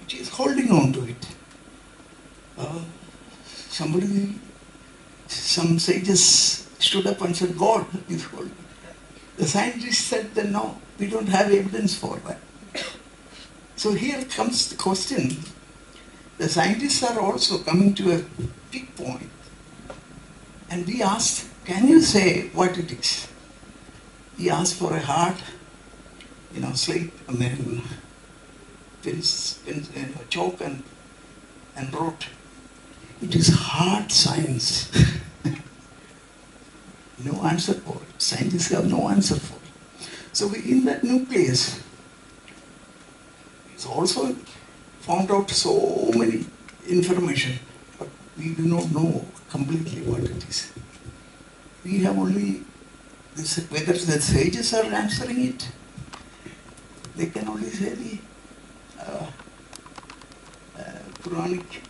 It is holding on to it. Some sages stood up and said, God is holding. The scientists said that no, we don't have evidence for that. So here comes the question. The scientists are also coming to a big point. And we asked, can you say what it is? We asked for a hard, slate, and then chalk and wrote. It is hard science. No answer for it. Scientists have no answer for it. So in that nucleus, it's also found out so many information, but we do not know completely what it is. We have only this, whether the sages are answering it, they can only say the Puranic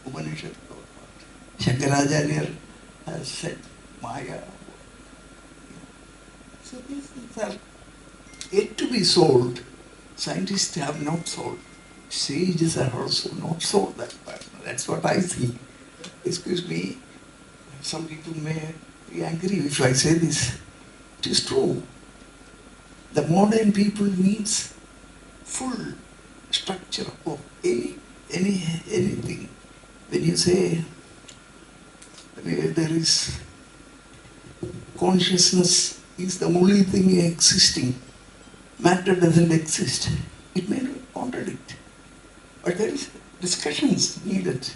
Upanishad. Shankaracharya has said Maya. So these things are yet to be solved. Scientists have not solved. Sages are also not solved that part. That's what I think. Excuse me, some people may be angry if I say this. It is true. The modern people needs full structure of anything. When you say there is consciousness is the only thing existing, matter doesn't exist, it may not contradict. But there is discussions needed.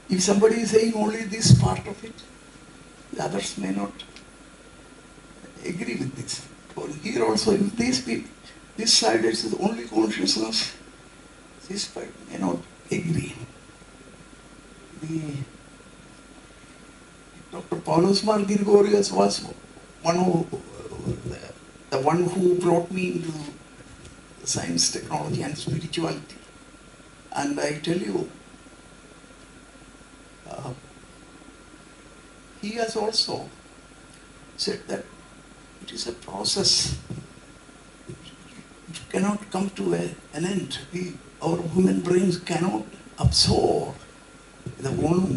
If somebody is saying only this part of it, the others may not agree with this. Or here also, if these people, this side is only consciousness, this side may not agree. Dr. Paulus Mar Grigorius was one of the one who brought me into science, technology, and spirituality. And I tell you, he has also said that it is a process. It cannot come to an end. Our human brains cannot absorb the one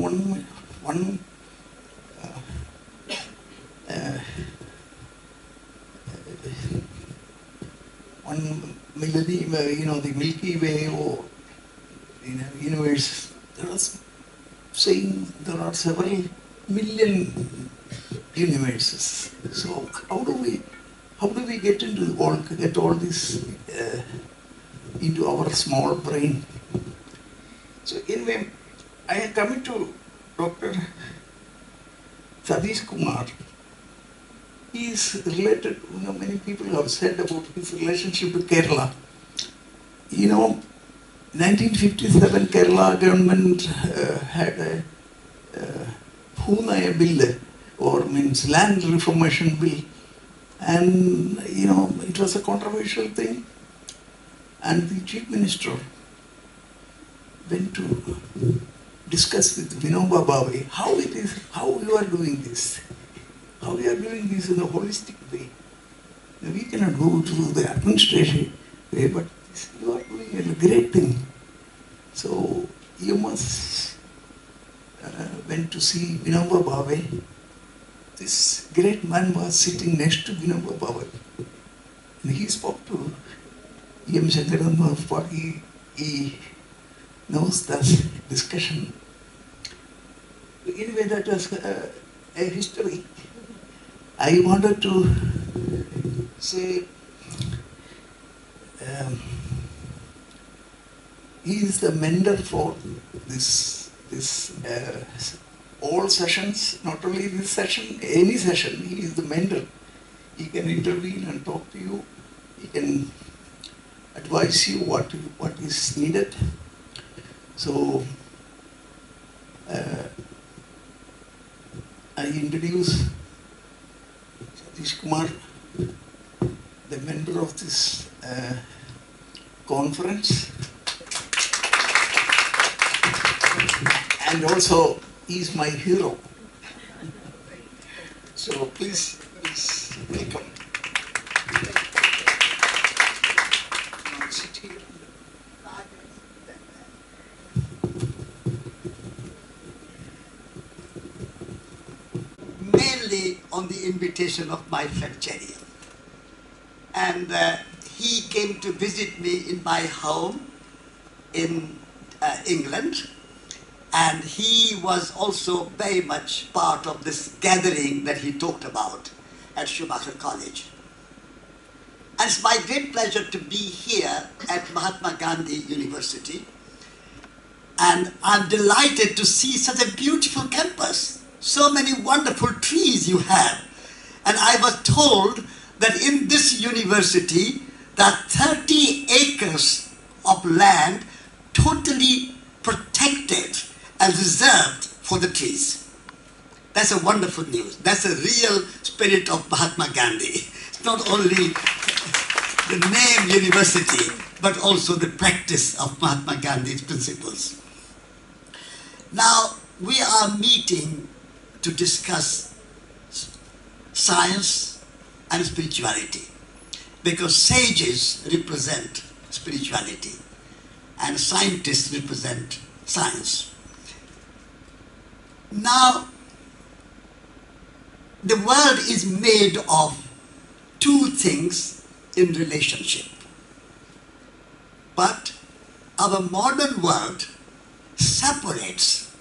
millennium, the Milky Way or universe. There are several million universes. So how do we get all this into our small brain? So anyway, I am coming to Dr. Satish Kumar. He is related, many people have said about his relationship with Kerala. 1957 Kerala government had a Hunaya bill, or means land reformation bill. And, it was a controversial thing. And the chief minister went to discuss with Vinoba Bhave how you are doing this. How we are doing this in a holistic way. We cannot go through the administrative way, but you are doing a great thing. So you must went to see Vinoba Bhave. This great man was sitting next to Vinoba Bhave. And he spoke to E.M. Shankaran. He knows that discussion. Anyway, that was a history. I wanted to say he is the mentor for this all sessions, not only this session, any session. He is the mentor. He can intervene and talk to you. He can advise you what is needed. So I introduce Satish Kumar, the member of this conference, and also he is my hero. So please welcome. sit here. Mainly on the invitation of my friend Jerry. And he came to visit me in my home in England. And he was also very much part of this gathering that he talked about at Schumacher College. And it's my great pleasure to be here at Mahatma Gandhi University. And I'm delighted to see such a beautiful campus. So many wonderful trees you have. And I was told that in this university, there are 30 acres of land totally protected and reserved for the trees. That's a wonderful news. That's a real spirit of Mahatma Gandhi. It's not only the name university, but also the practice of Mahatma Gandhi's principles. Now, we are meeting to discuss science and spirituality, because sages represent spirituality and scientists represent science. Now, the world is made of two things in relationship. But our modern world separates.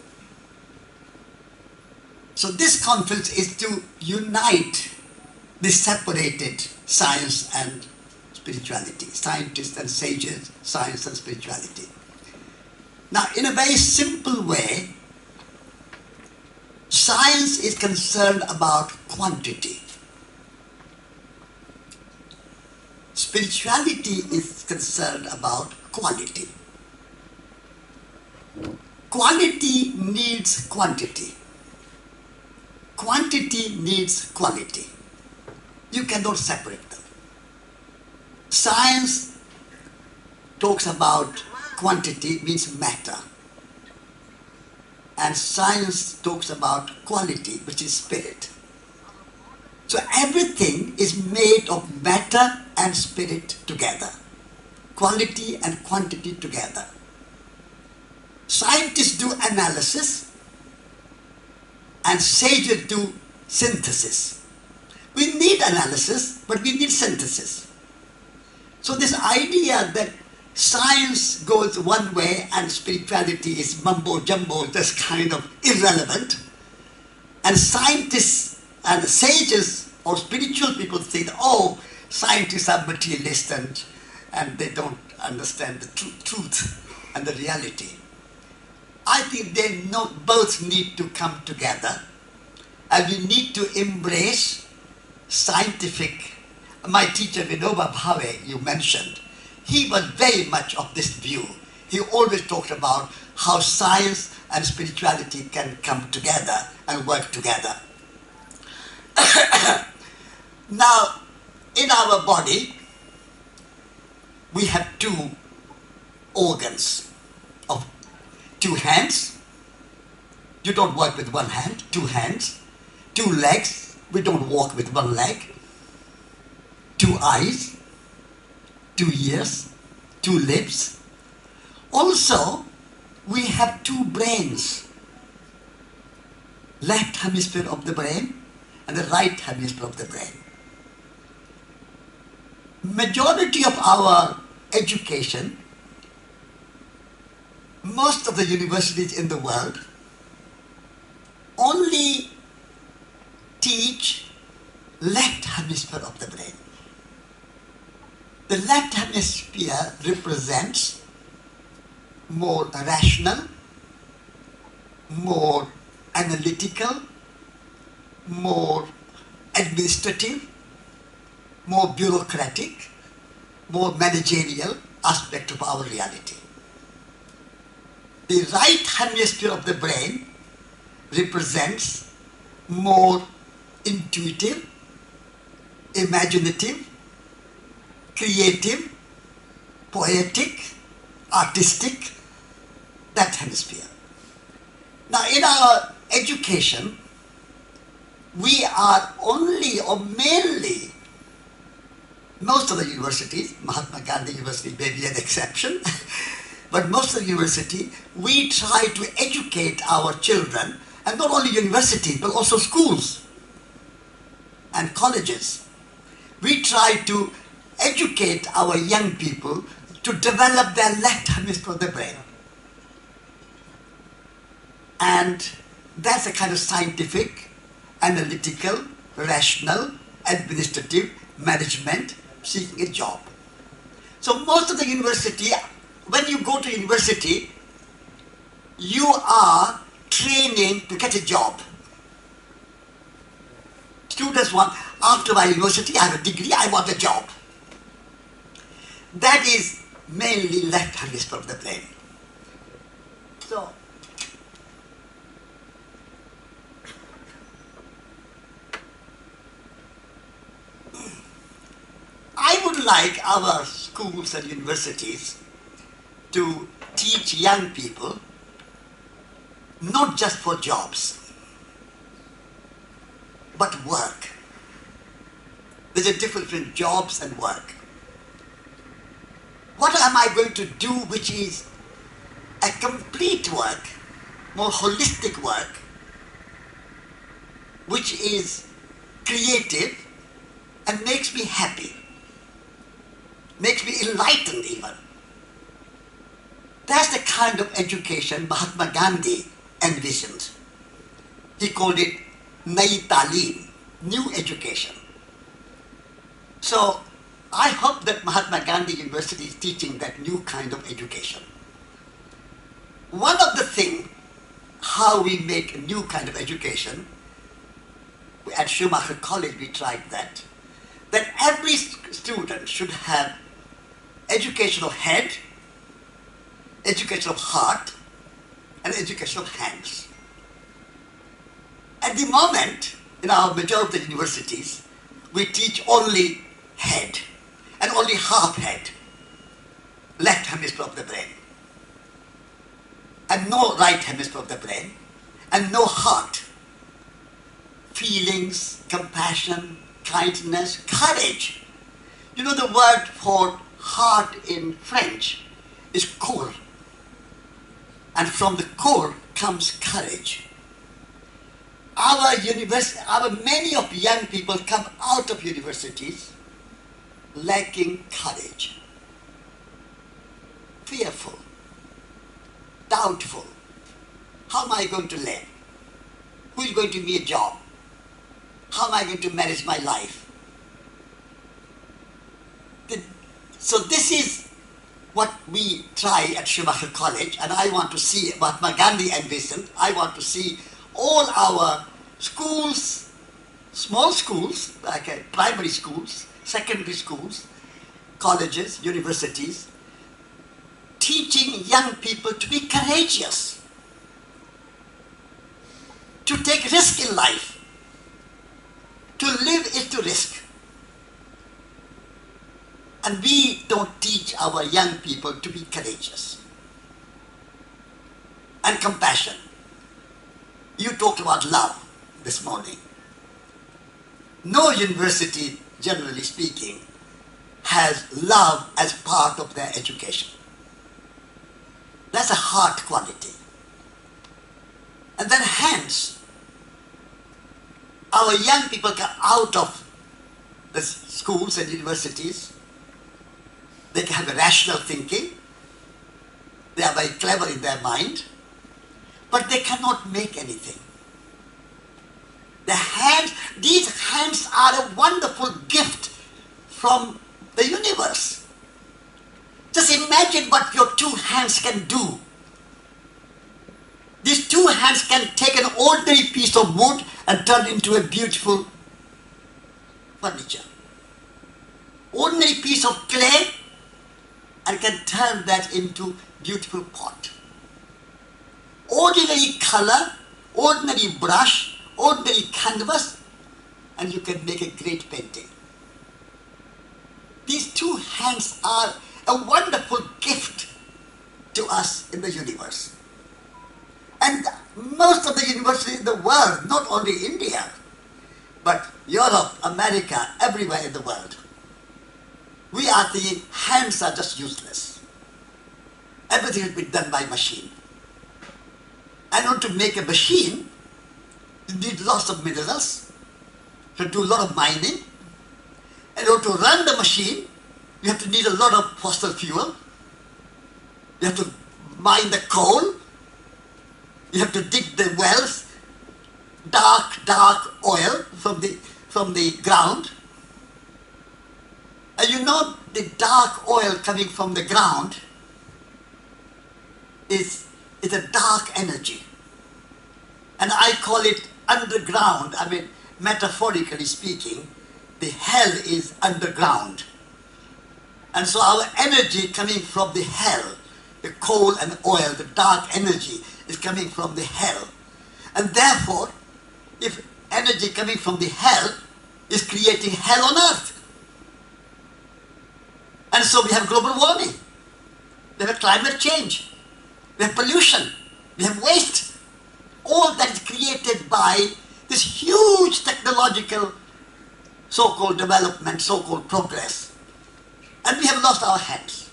So this conference is to unite the separated science and spirituality, scientists and sages, science and spirituality. Now, in a very simple way, science is concerned about quantity. Spirituality is concerned about quality. Quality needs quantity. Quantity needs quality. You cannot separate them. Science talks about quantity, means matter. And science talks about quality, which is spirit. So everything is made of matter and spirit together. Quality and quantity together. Scientists do analysis and sages do synthesis. We need analysis, but we need synthesis. So this idea that science goes one way and spirituality is mumbo jumbo, that's kind of irrelevant. And scientists and sages or spiritual people think, oh, scientists are materialists and they don't understand the truth and the reality. I think they both need to come together, and we need to embrace scientific. My teacher Vinoba Bhave, you mentioned, he was very much of this view. He always talked about how science and spirituality can come together and work together. Now, in our body, we have two organs of two hands. You don't work with one hand, two hands. Two legs, we don't walk with one leg. Two eyes, 2 ears, 2 lips. Also, we have 2 brains. Left hemisphere of the brain and the right hemisphere of the brain. Majority of our education, most of the universities in the world only teach left hemisphere of the brain. The left hemisphere represents more rational, more analytical, more administrative, more bureaucratic, more managerial aspect of our reality. The right hemisphere of the brain represents more intuitive, imaginative, creative, poetic, artistic, that hemisphere. Now, in our education, we are only or mainly most of the universities, Mahatma Gandhi University may be an exception, but most of the university, we try to educate our children, and not only universities, but also schools and colleges. We try to educate our young people to develop their left hemisphere of the brain. And that's a kind of scientific, analytical, rational, administrative management seeking a job. So most of the university, when you go to university, you are training to get a job. Students want, after my university, I have a degree, I want a job. That is mainly left hemisphere of the brain. So, I would like our schools and universities to teach young people not just for jobs, but work. There's a difference between jobs and work. What am I going to do which is a complete work, more holistic work, which is creative and makes me happy, makes me enlightened even. That's the kind of education Mahatma Gandhi envisioned. He called it Nai Talim, new education. So I hope that Mahatma Gandhi University is teaching that new kind of education. One of the things, how we make a new kind of education, at Schumacher College we tried that every student should have education of head, education of heart, and education of hands. At the moment, in our majority of the universities, we teach only head, and only half head, left hemisphere of the brain, and no right hemisphere of the brain, and no heart, feelings, compassion, kindness, courage. You know the word for heart in French is cœur, and from the cœur comes courage. Many of young people come out of universities lacking courage, fearful, doubtful. How am I going to live? Who is going to give me a job? How am I going to manage my life? So this is what we try at Schumacher College, and I want to see Mahatma Gandhi envisioned. I want to see all our schools, small schools, like primary schools, secondary schools, colleges, universities, teaching young people to be courageous, to take risk in life. To live is to risk. And we don't teach our young people to be courageous and compassion. You talked about love this morning. No university, generally speaking, has love as part of their education. That's a heart quality. And then hands. Our young people come out of the schools and universities. They can have a rational thinking. They are very clever in their mind. But they cannot make anything. These hands are a wonderful gift from the universe. Just imagine what your two hands can do. These two hands can take an ordinary piece of wood and turn it into a beautiful furniture. Ordinary piece of clay and can turn that into beautiful pot. Ordinary color, ordinary brush, ordinary canvas, and you can make a great painting. These two hands are a wonderful gift to us in the universe. And most of the universities in the world, not only India, but Europe, America, everywhere in the world, we are thinking hands are just useless. Everything has been done by machine. And in order to make a machine, you need lots of minerals, to do a lot of mining. And in order to run the machine, you have to need a lot of fossil fuel. You have to mine the coal. You have to dig the wells, dark oil from the ground. And you know the dark oil coming from the ground is a dark energy. And I call it underground. I mean, metaphorically speaking, the hell is underground. And so our energy coming from the hell, the coal and oil, the dark energy is coming from the hell. And therefore, if energy coming from the hell is creating hell on earth. And so we have global warming, we have climate change, we have pollution, we have waste. All that is created by this huge technological so-called development, so-called progress. And we have lost our hands.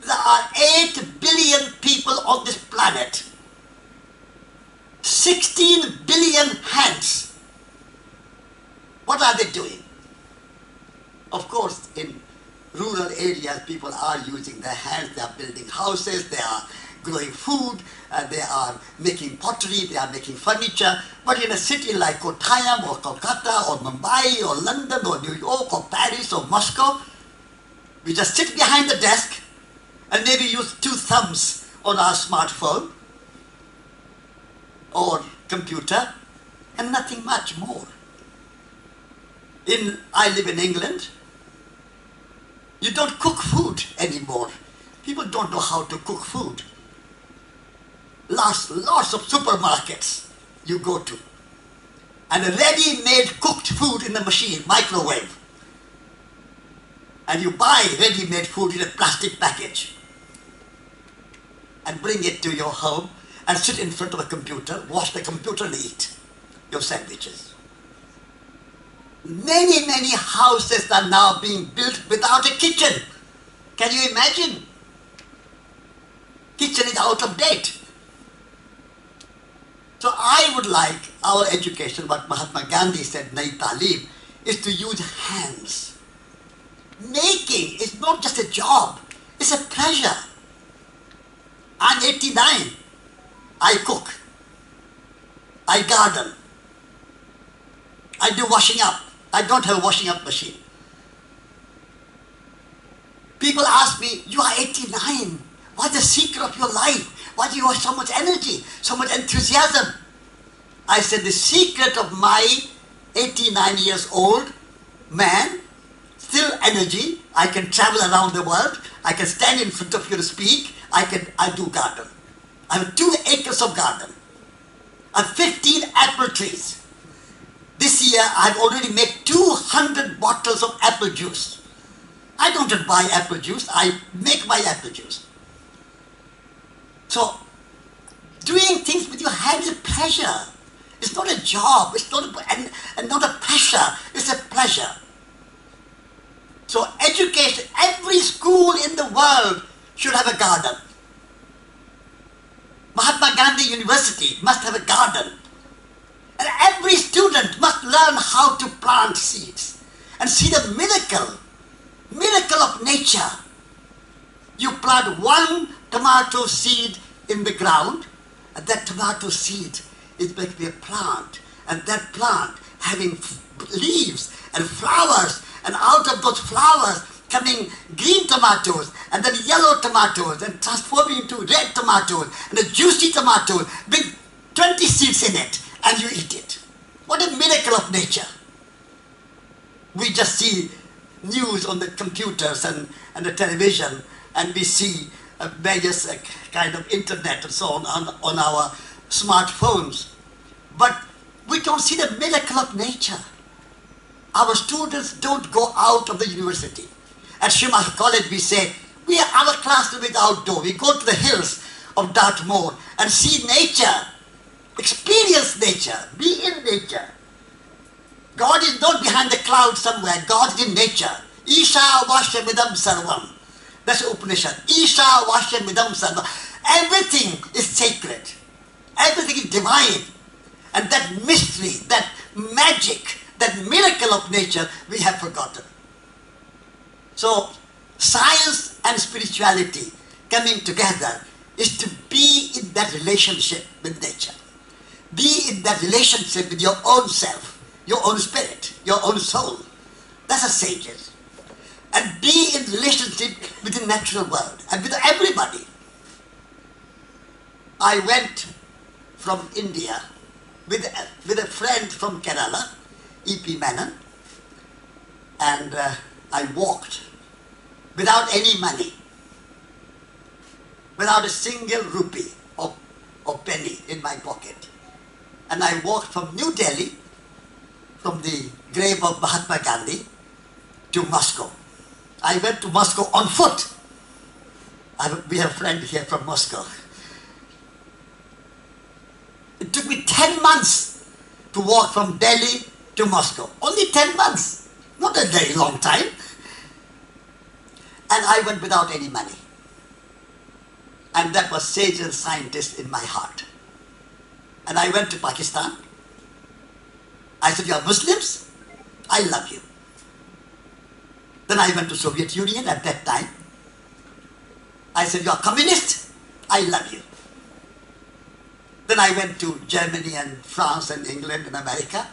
There are 8 billion people on this planet. 16 billion hands. What are they doing? Of course, in rural areas, people are using their hands. They are building houses, they are growing food, they are making pottery, they are making furniture. But in a city like Kottayam or Kolkata or Mumbai or London or New York or Paris or Moscow, we just sit behind the desk and maybe use 2 thumbs on our smartphone or computer and nothing much more. I live in England. You don't cook food anymore. People don't know how to cook food. Lots of supermarkets you go to. And a ready-made cooked food in the machine, microwave. And you buy ready-made food in a plastic package. And bring it to your home and sit in front of a computer, watch the computer and eat your sandwiches. Many houses are now being built without a kitchen. Can you imagine? Kitchen is out of date. So I would like our education, what Mahatma Gandhi said, Nai Talim, is to use hands. Making is not just a job, it's a pleasure. I'm 89. I cook. I garden. I do washing up. I don't have a washing up machine. People ask me, you are 89. What's the secret of your life? Why do you have so much energy, so much enthusiasm? I said, the secret of my 89 years old man, still energy. I can travel around the world. I can stand in front of you to speak. I do garden. I have 2 acres of garden. I have 15 apple trees. This year I've already made 200 bottles of apple juice. I don't just buy apple juice, I make my apple juice. So, doing things with your hands is a pleasure. It's not a job, it's not a pressure, it's a pleasure. So education, every school in the world should have a garden. Mahatma Gandhi University must have a garden. And every student must learn how to plant seeds and see the miracle of nature. You plant 1 tomato seed in the ground, and that tomato seed is going to be a plant, and that plant having leaves and flowers, and out of those flowers coming green tomatoes, and then yellow tomatoes, and transforming into red tomatoes, and a juicy tomato with 20 seeds in it, and you eat it. What a miracle of nature. We just see news on the computers and the television, and we see various kind of internet and so on our smartphones. But we don't see the miracle of nature. Our students don't go out of the university. At Shrimad College we say, our classroom is outdoor. We go to the hills of Dartmoor and see nature, experience nature, be in nature. God is not behind the clouds somewhere. God is in nature. Isha Vashyamidam Sarvam. That's Upanishad. Isha Vashyamidam Sarvam. Everything is sacred. Everything is divine. And that mystery, that magic, that miracle of nature, we have forgotten. So, science and spirituality coming together is to be in that relationship with nature. Be in that relationship with your own self, your own spirit, your own soul. That's a sages. And be in relationship with the natural world and with everybody. I went from India with a friend from Kerala, E.P. Menon, and I walked without any money, without a single rupee or penny in my pocket. And I walked from New Delhi, from the grave of Mahatma Gandhi, to Moscow. I went to Moscow on foot. We have a friend here from Moscow. It took me 10 months to walk from Delhi to Moscow. Only 10 months. Not a very long time. And I went without any money. And that was sage and scientist in my heart. And I went to Pakistan. I said, you are Muslims? I love you. Then I went to Soviet Union at that time. I said, you are communist? I love you. Then I went to Germany and France and England and America.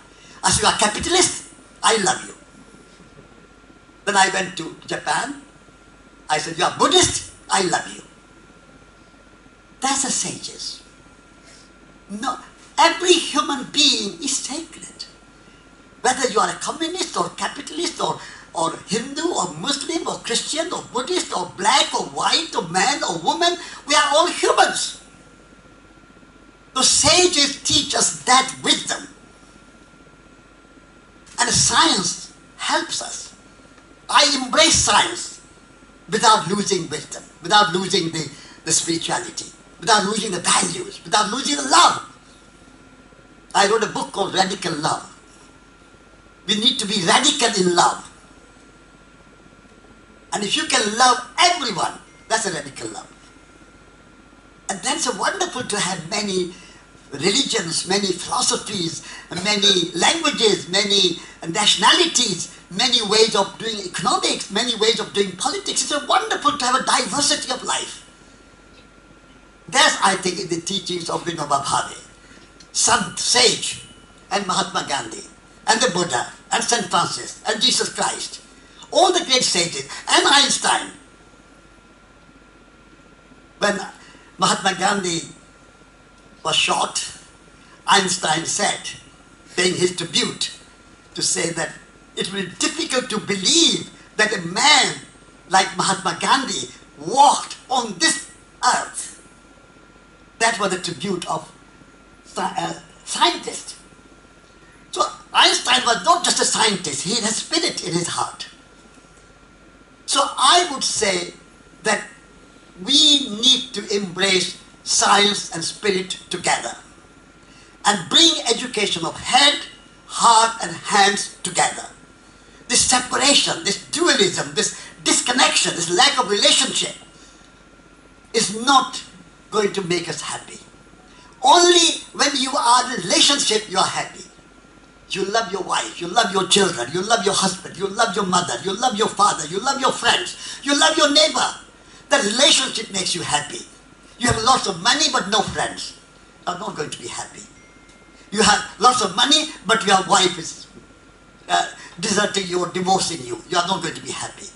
I said, you are capitalist? I love you. Then I went to Japan. I said, you are Buddhist? I love you. That's the sages. No, every human being is sacred. Whether you are a communist or capitalist or Hindu or Muslim or Christian or Buddhist or black or white or man or woman, we are all humans. The sages teach us that wisdom. And science helps us. I embrace science without losing wisdom, without losing the spirituality, without losing the values, without losing the love. I wrote a book called Radical Love. We need to be radical in love. And if you can love everyone, that's a radical love. And that's so wonderful to have many religions, many philosophies, many languages, many nationalities, many ways of doing economics, many ways of doing politics. It's so wonderful to have a diversity of life. That's, I think, in the teachings of Vinoba Bhave, Sant, sage, and Mahatma Gandhi, and the Buddha, and St. Francis, and Jesus Christ. All the great sages, and Einstein. When Mahatma Gandhi was shot, Einstein said, paying his tribute, to say that it will be difficult to believe that a man like Mahatma Gandhi walked on this earth. That was the tribute of scientist. So Einstein was not just a scientist, he had a spirit in his heart. So I would say that we need to embrace science and spirit together and bring education of head, heart and hands together. This separation, this dualism, this disconnection, this lack of relationship is not going to make us happy. Only when you are in a relationship you are happy. You love your wife, you love your children, you love your husband, you love your mother, you love your father, you love your friends, you love your neighbor. That relationship makes you happy. You have lots of money but no friends. You are not going to be happy. You have lots of money but your wife is deserting you or divorcing you. You are not going to be happy.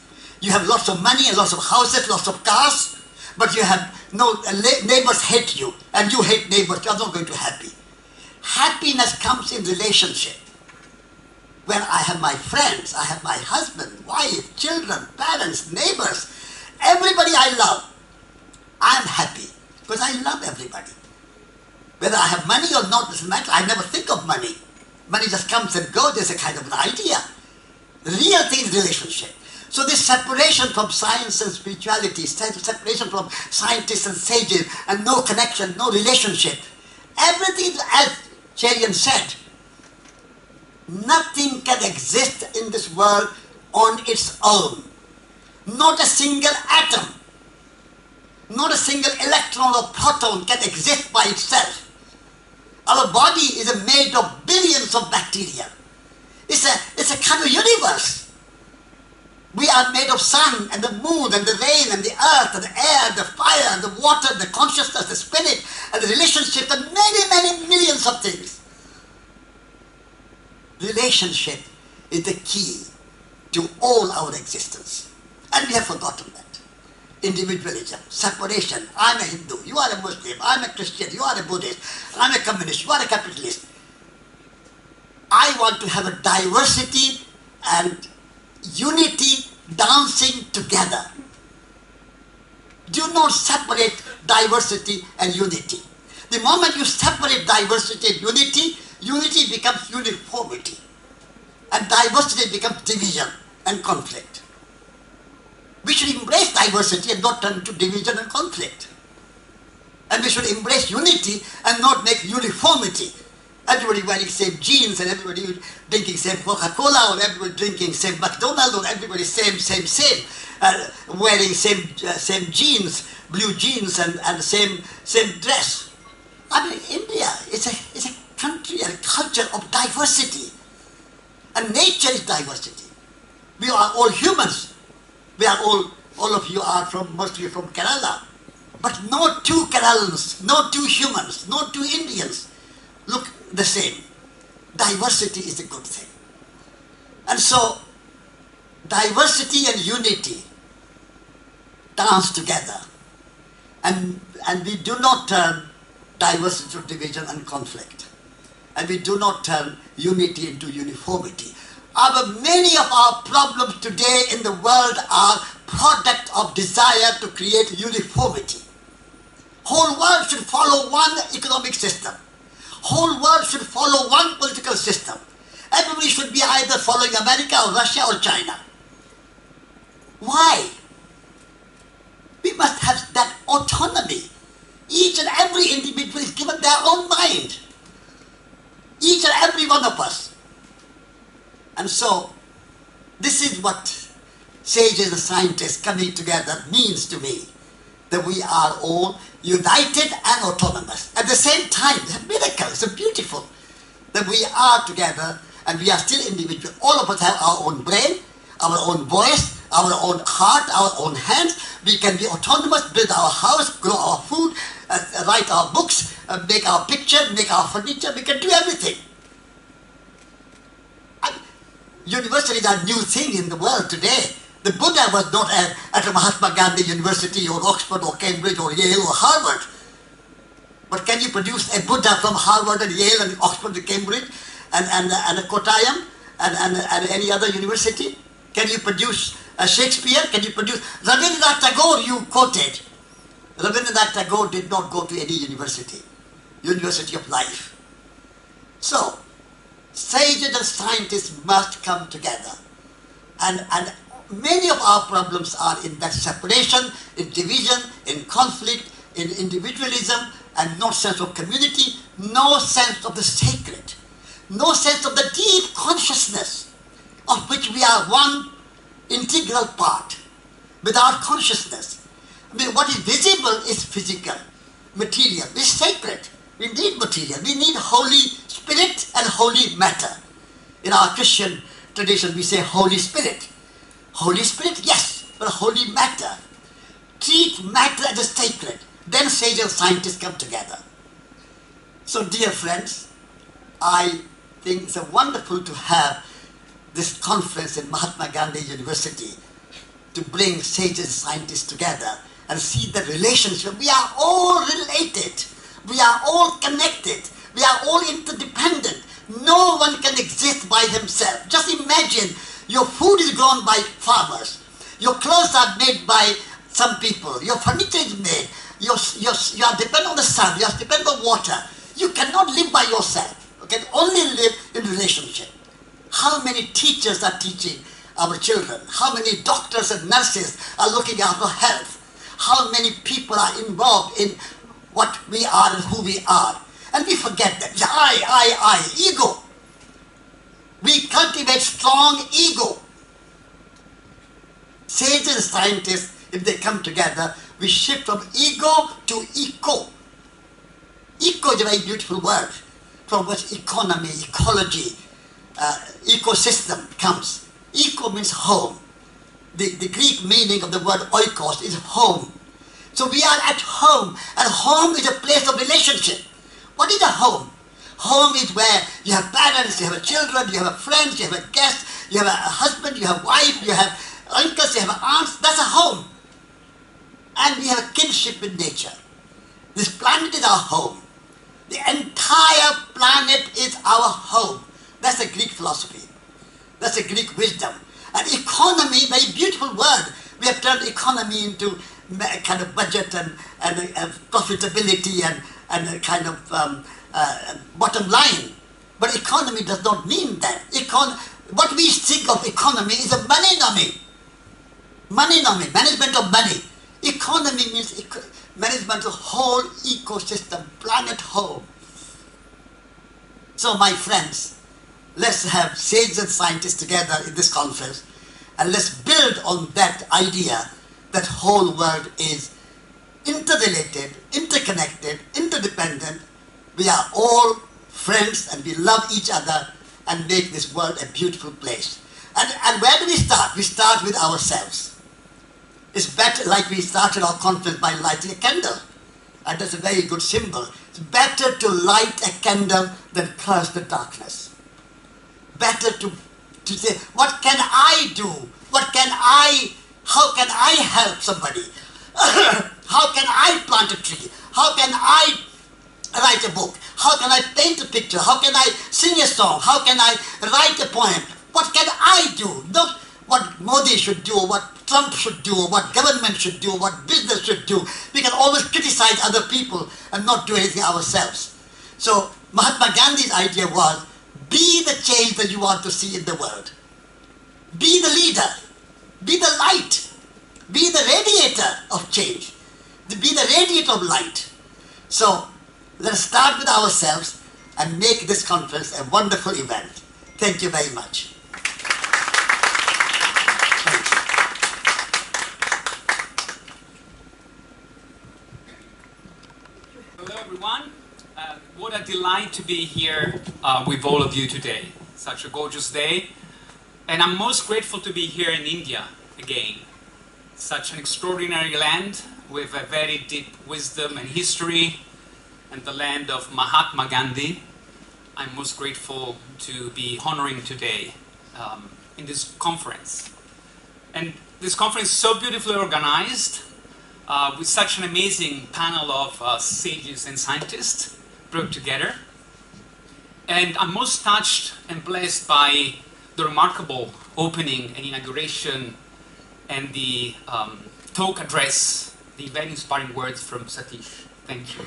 You have lots of money and lots of houses, lots of cars, but you have no neighbors hate you and you hate neighbors. You are not going to be happy. Happiness comes in relationship. When I have my friends, I have my husband, wife, children, parents, neighbors, everybody I love, I'm happy because I love everybody. Whether I have money or not doesn't matter. I never think of money. Money just comes and goes. There's a kind of an idea. The real thing is relationship. So this separation from science and spirituality, separation from scientists and sages, and no connection, no relationship. Everything, as Cherian said, nothing can exist in this world on its own. Not a single atom, not a single electron or proton can exist by itself. Our body is made of billions of bacteria. It's a kind of universe. We are made of sun and the moon and the rain and the earth and the air, the fire and the water, the consciousness, the spirit and the relationship and many, many millions of things. Relationship is the key to all our existence. And we have forgotten that. Individualism, separation. I'm a Hindu, you are a Muslim, I'm a Christian, you are a Buddhist, I'm a communist, you are a capitalist. I want to have a diversity and unity dancing together. Do not separate diversity and unity. The moment you separate diversity and unity, unity becomes uniformity. And diversity becomes division and conflict. We should embrace diversity and not turn into division and conflict. And we should embrace unity and not make uniformity. Everybody wearing same jeans and everybody drinking same Coca-Cola or everybody drinking same McDonald's or everybody same. Wearing same jeans, blue jeans and same dress. I mean, India is a country and a culture of diversity. And nature is diversity. We are all humans. We are all of you are mostly from Kerala. But no two Keralans, no two humans, no two Indians look the same. Diversity is a good thing. And so, diversity and unity dance together. And we do not turn diversity to division and conflict. And we do not turn unity into uniformity. Many of our problems today in the world are product of desire to create uniformity. Whole world should follow one economic system. Whole world should follow one political system. Everybody should be either following America or Russia or China. Why? We must have that autonomy. Each and every individual is given their own mind. Each and every one of us. And so, this is what sages and scientists coming together means to me. That we are all united and autonomous. At the same time, it's a miracle, it's beautiful. That we are together and we are still individual. All of us have our own brain, our own voice, our own heart, our own hands. We can be autonomous, build our house, grow our food, write our books, make our picture, make our furniture. We can do everything. Universities are a new thing in the world today. The Buddha was not at a Mahatma Gandhi University or Oxford or Cambridge or Yale or Harvard. But can you produce a Buddha from Harvard and Yale and Oxford and Cambridge and a Kottayam and any other university? Can you produce Shakespeare? Can you produce Rabindranath Tagore? You quoted. Rabindranath Tagore did not go to any university. University of Life. So, sages and scientists must come together. And many of our problems are in that separation, in division, in conflict, in individualism, and no sense of community, no sense of the sacred, no sense of the deep consciousness of which we are one integral part. Without consciousness, I mean, what is visible is physical, material, is sacred. We need material, we need Holy Spirit and holy matter. In our Christian tradition, we say Holy Spirit. Holy Spirit, yes, but holy matter. Treat matter as a sacred. Then sages and scientists come together. So, dear friends, I think it's wonderful to have this conference in Mahatma Gandhi University to bring sages and scientists together and see the relationship. We are all related. We are all connected. We are all interdependent. No one can exist by himself. Just imagine your food is grown by farmers. Your clothes are made by some people. Your furniture is made. You are dependent on the sun. You are dependent on water. You cannot live by yourself. You can only live in relationship. How many teachers are teaching our children? How many doctors and nurses are looking after health? How many people are involved in what we are and who we are? And we forget that. I, ego. We cultivate strong ego. Sages and scientists, if they come together, we shift from ego to eco. Eco is a very beautiful word, from which economy, ecology, ecosystem comes. Eco means home. The Greek meaning of the word oikos is home. So we are at home, and home is a place of relationship. What is a home? Home is where you have parents, you have children, you have friends, you have guests, you have a husband, you have wife, you have uncles, you have aunts. That's a home. And we have a kinship with nature. This planet is our home. The entire planet is our home. That's a Greek philosophy. That's a Greek wisdom. And economy, very beautiful word. We have turned economy into kind of budget and profitability and a kind of bottom line. But economy does not mean that. What we think of economy is a money-nomy. Money-nomy, management of money. Economy means management of whole ecosystem, planet whole. So my friends, let's have sages and scientists together in this conference, and let's build on that idea that whole world is interrelated, interconnected, interdependent. We are all friends and we love each other and make this world a beautiful place. And where do we start? We start with ourselves. It's better, like we started our conference by lighting a candle. And that's a very good symbol. It's better to light a candle than curse the darkness. Better to say, what can I do? How can I help somebody? How can I plant a tree? How can I write a book? How can I paint a picture? How can I sing a song? How can I write a poem? What can I do? Not what Modi should do, or what Trump should do, or what government should do, or what business should do. We can always criticize other people and not do anything ourselves. So Mahatma Gandhi's idea was, be the change that you want to see in the world. Be the leader. Be the light. Be the radiator of change. Be the radiator of light. So let us start with ourselves and make this conference a wonderful event. Thank you very much. Hello everyone. What a delight to be here with all of you today. Such a gorgeous day. And I'm most grateful to be here in India again. Such an extraordinary land with a very deep wisdom and history, and the land of Mahatma Gandhi. I'm most grateful to be honoring today in this conference. And this conference is so beautifully organized with such an amazing panel of sages and scientists brought together. And I'm most touched and blessed by the remarkable opening and inauguration and the talk address, the very inspiring words from Satish. Thank you.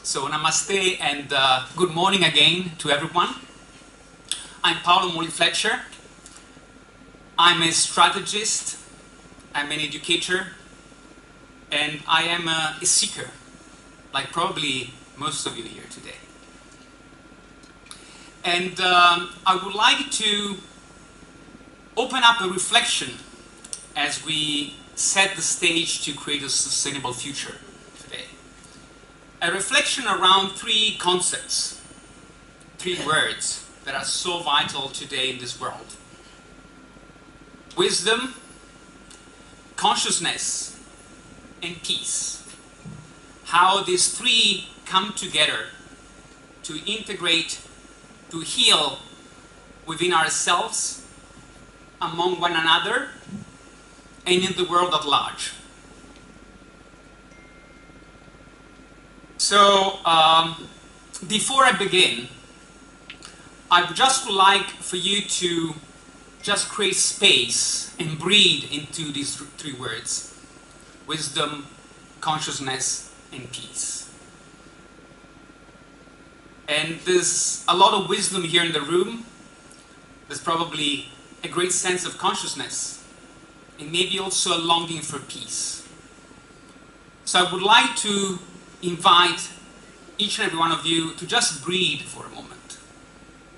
So namaste and good morning again to everyone. I'm Paolo Moli Fletcher. I'm a strategist, I'm an educator, and I am a seeker, like probably most of you here today. And I would like to open up a reflection as we set the stage to create a sustainable future today. A reflection around three concepts, three words that are so vital today in this world. Wisdom, consciousness, and peace. How these three come together to integrate, to heal within ourselves, among one another, and in the world at large. So, before I begin, I would just like for you to just create space and breathe into these three words: wisdom, consciousness, and peace. And there's a lot of wisdom here in the room. There's probably a great sense of consciousness, and maybe also a longing for peace. So I would like to invite each and every one of you to just breathe for a moment.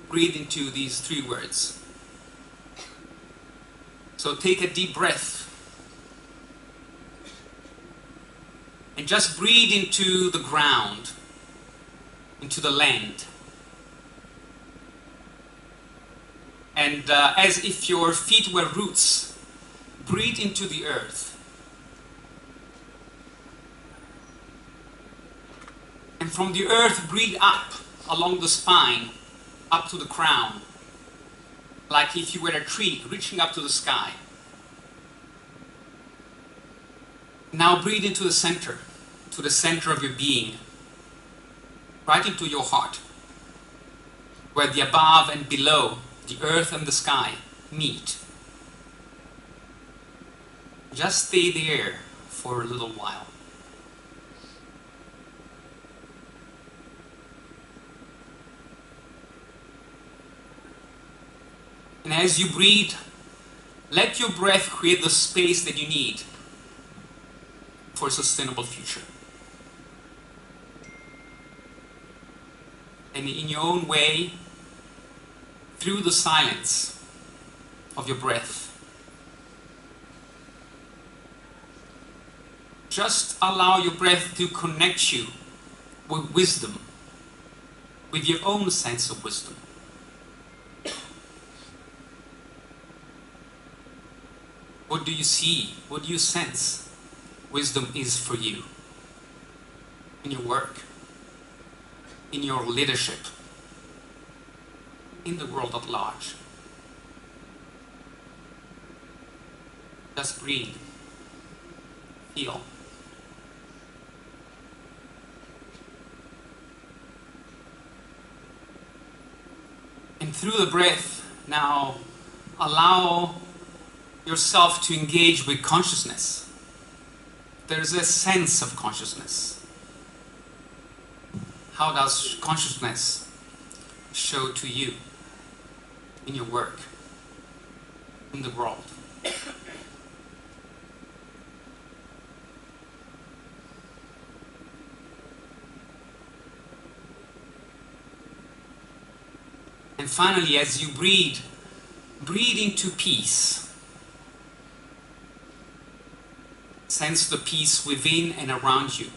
Breathe into these three words. So take a deep breath. And just breathe into the ground, into the land. And as if your feet were roots, breathe into the earth. And from the earth, breathe up along the spine, up to the crown, like if you were a tree reaching up to the sky. Now breathe into the center, to the center of your being, right into your heart, where the above and below, the earth and the sky, meet. Just stay there for a little while. And as you breathe, let your breath create the space that you need for a sustainable future. And in your own way, through the silence of your breath, just allow your breath to connect you with wisdom, with your own sense of wisdom. What do you see? What do you sense wisdom is for you? In your work, in your leadership, in the world at large. Just breathe. Feel. And through the breath, now allow yourself to engage with consciousness. There's a sense of consciousness. How does consciousness show to you in your work, in the world? And finally, as you breathe, breathe into peace. Sense the peace within and around you.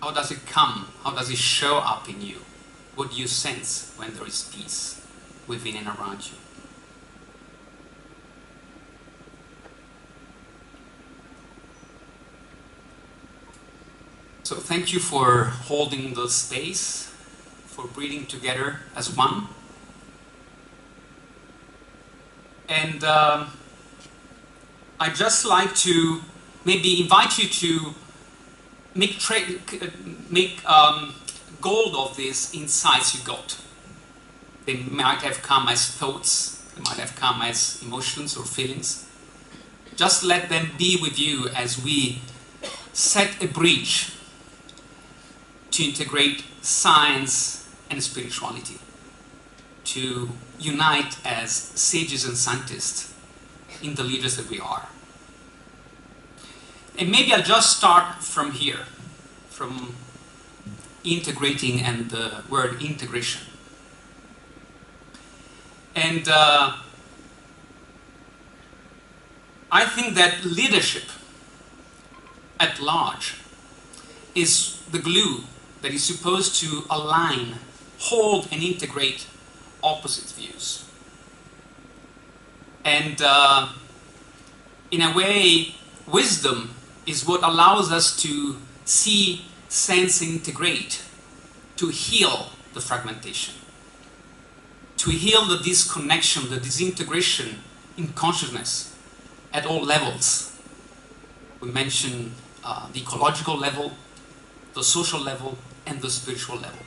How does it come? How does it show up in you? What do you sense when there is peace within and around you? So thank you for holding the space, for breathing together as one. And I'd just like to maybe invite you to make gold of these insights you got. They might have come as thoughts, they might have come as emotions or feelings. Just let them be with you as we set a bridge to integrate science and spirituality, to unite as sages and scientists in the leaders that we are. And maybe I'll just start from here, from integrating and the word integration. And I think that leadership at large is the glue that is supposed to align, hold and integrate opposite views. And in a way, wisdom is what allows us to see, sense, and integrate, to heal the fragmentation, to heal the disconnection, the disintegration in consciousness at all levels. We mentioned the ecological level, the social level, and the spiritual level.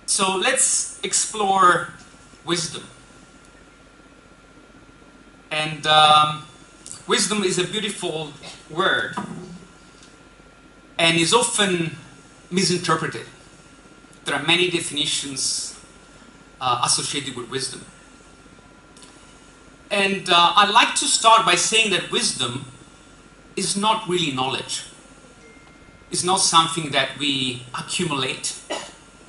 So let's explore wisdom. And wisdom is a beautiful word and is often misinterpreted. There are many definitions associated with wisdom. And I'd like to start by saying that wisdom is not really knowledge. It's not something that we accumulate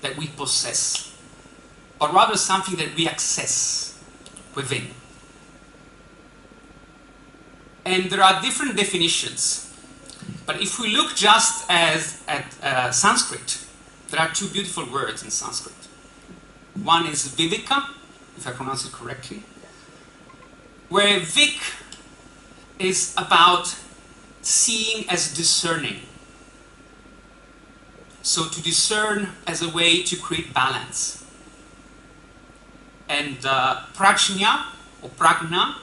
that we possess, but rather something that we access within. And there are different definitions, but if we look just at Sanskrit, there are two beautiful words in Sanskrit. One is viveka, if I pronounce it correctly, where vik is about seeing as discerning. So to discern as a way to create balance. And prajna, or pragna,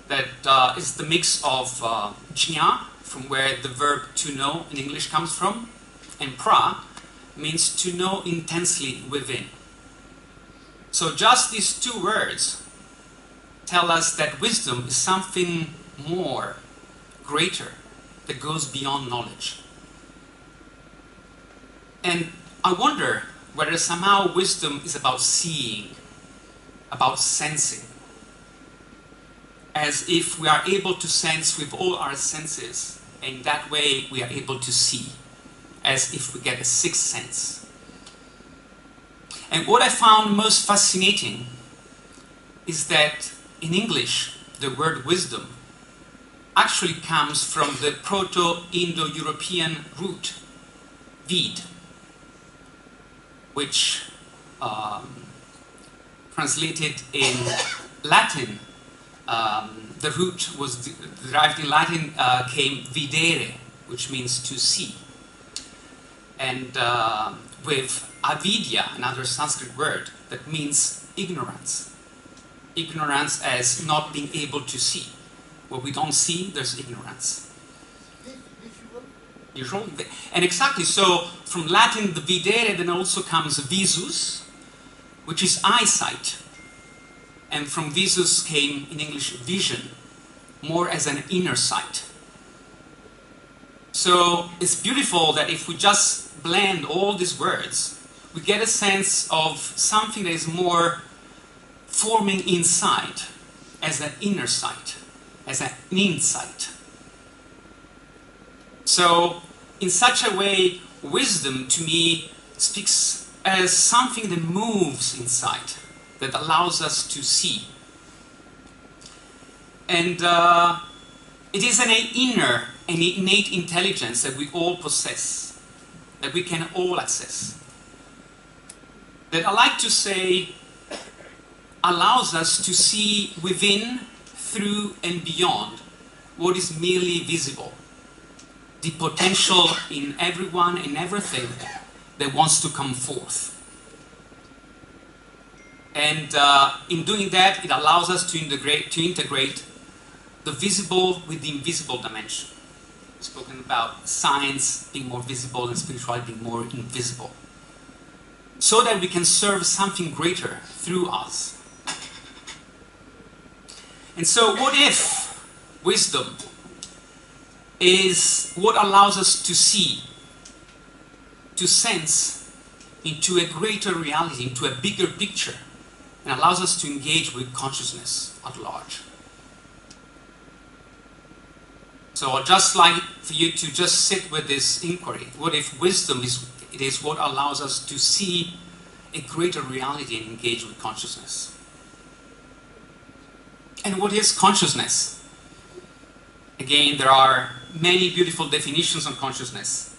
that is the mix of jna, from where the verb to know in English comes from, and pra means to know intensely within. So just these two words tell us that wisdom is something more, greater, that goes beyond knowledge. And I wonder whether somehow wisdom is about seeing, about sensing, as if we are able to sense with all our senses, and in that way we are able to see, as if we get a sixth sense. And what I found most fascinating is that in English, the word wisdom actually comes from the Proto-Indo-European root, vid, which translated in Latin, the root was derived in Latin, came videre, which means to see. And with avidya, another Sanskrit word, that means ignorance. Ignorance as not being able to see. What we don't see, there's ignorance. Visual. And exactly, so from Latin, the videre then also comes visus, which is eyesight. And from visus came, in English, vision, more as an inner sight. So it's beautiful that if we just blend all these words, we get a sense of something that is more forming inside, as an inner sight, as an insight. So, in such a way, wisdom to me speaks as something that moves inside, that allows us to see. And it is an inner, an innate intelligence that we all possess, that we can all access. That I like to say allows us to see within, through, and beyond what is merely visible. The potential in everyone and everything that wants to come forth. And in doing that, it allows us to integrate the visible with the invisible dimension. We've spoken about science being more visible and spirituality being more invisible. So that we can serve something greater through us. And so what if wisdom is what allows us to see, to sense into a greater reality, into a bigger picture, and allows us to engage with consciousness at large? So I'd just like for you to just sit with this inquiry. What if wisdom is what allows us to see a greater reality and engage with consciousness? And what is consciousness? Again, there are many beautiful definitions on consciousness.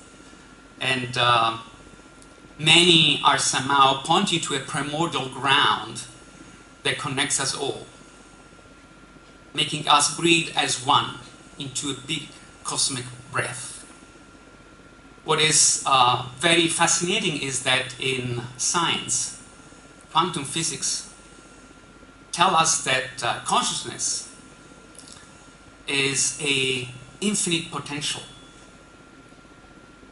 And many are somehow pointing to a primordial ground that connects us all, making us breathe as one into a big cosmic breath. What is very fascinating is that in science, quantum physics, tell us that consciousness is a infinite potential,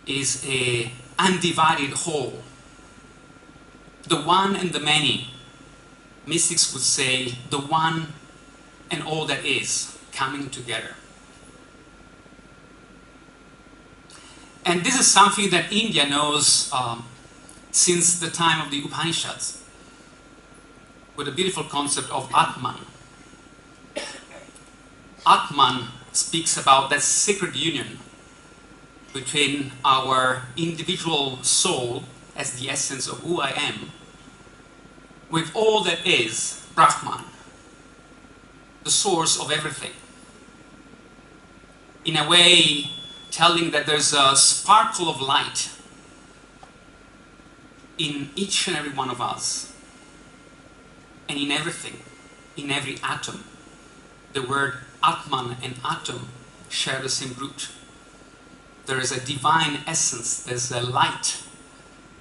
is a undivided whole, the one and the many. Mystics would say the one and all that is coming together. And this is something that India knows since the time of the Upanishads, with a beautiful concept of Atman. Atman speaks about that sacred union between our individual soul as the essence of who I am, with all that is Brahman, the source of everything. In a way, telling that there's a sparkle of light in each and every one of us, and in everything, in every atom. The word Atman and atom share the same root. There is a divine essence, there's a light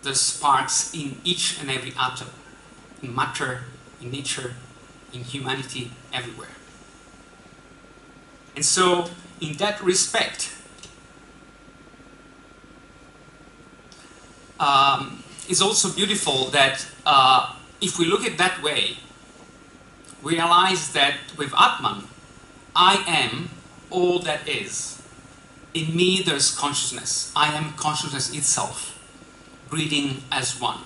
that sparks in each and every atom, in matter, in nature, in humanity, everywhere. And so, in that respect, it's also beautiful that if we look at it that way, we realize that with Atman, I am all that is. In me there's consciousness. I am consciousness itself, breathing as one.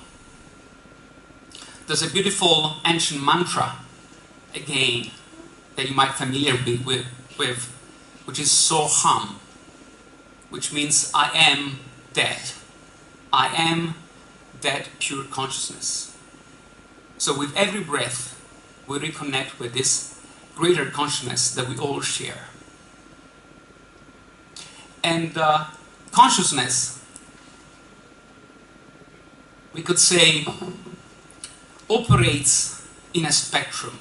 There's a beautiful ancient mantra, again, that you might be familiar with, which is Soham, which means I am that. I am that pure consciousness. So with every breath, we reconnect with this greater consciousness that we all share. And consciousness, we could say, operates in a spectrum.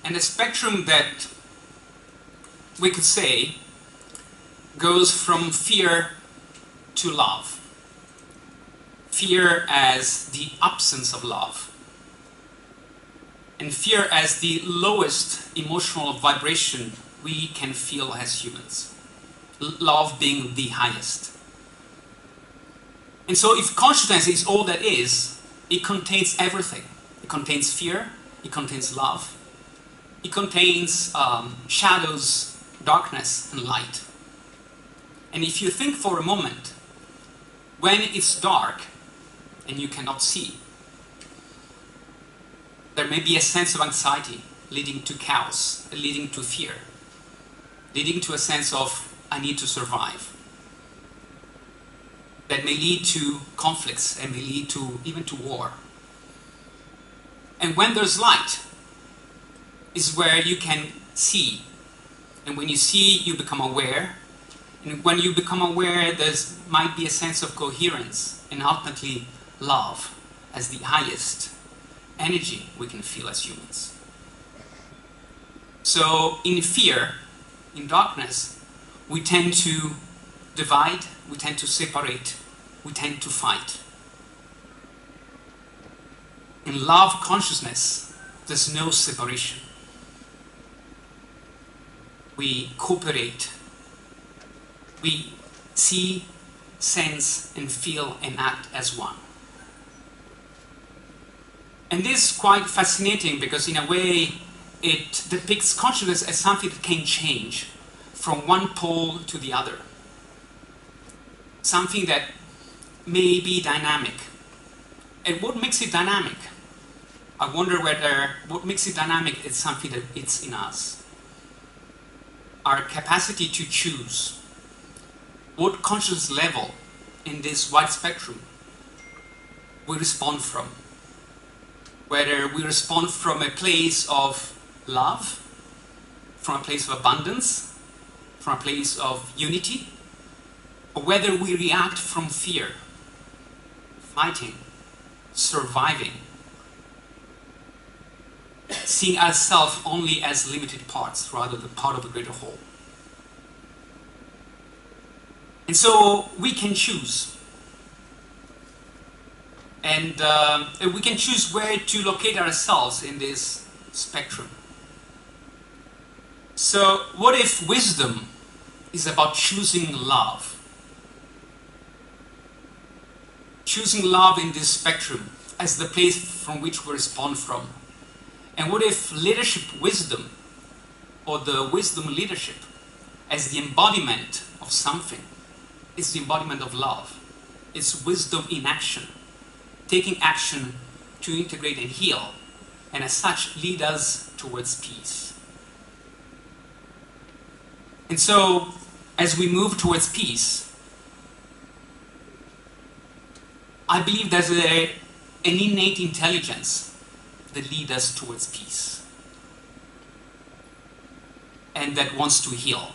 And a spectrum that we could say goes from fear to love. Fear as the absence of love. And fear as the lowest emotional vibration we can feel as humans. Love being the highest. And so if consciousness is all that is, it contains everything. It contains fear, it contains love, it contains shadows, darkness, and light. And if you think for a moment, when it's dark and you cannot see, there may be a sense of anxiety leading to chaos, leading to fear, leading to a sense of I need to survive. That may lead to conflicts and may lead to even to war. And when there's light is where you can see. And when you see, you become aware. And when you become aware, there might be a sense of coherence and ultimately love as the highest energy we can feel as humans. So in fear, in darkness, we tend to divide, we tend to separate, we tend to fight. In love consciousness, there's no separation. We cooperate. We see, sense, and feel and act as one. And this is quite fascinating because in a way it depicts consciousness as something that can change from one pole to the other. Something that may be dynamic. And what makes it dynamic? I wonder whether what makes it dynamic is something that it's in us. Our capacity to choose what conscious level in this wide spectrum we respond from. Whether we respond from a place of love, from a place of abundance, from a place of unity, or whether we react from fear, fighting, surviving, seeing ourselves only as limited parts rather than part of a greater whole. And so we can choose. And we can choose where to locate ourselves in this spectrum. So what if wisdom is about choosing love? Choosing love in this spectrum as the place from which we respond from. And what if leadership wisdom, or the wisdom leadership, as the embodiment of something, is the embodiment of love. It's wisdom in action, taking action to integrate and heal, and as such lead us towards peace. And so, as we move towards peace, I believe there's an innate intelligence that leads us towards peace, and that wants to heal,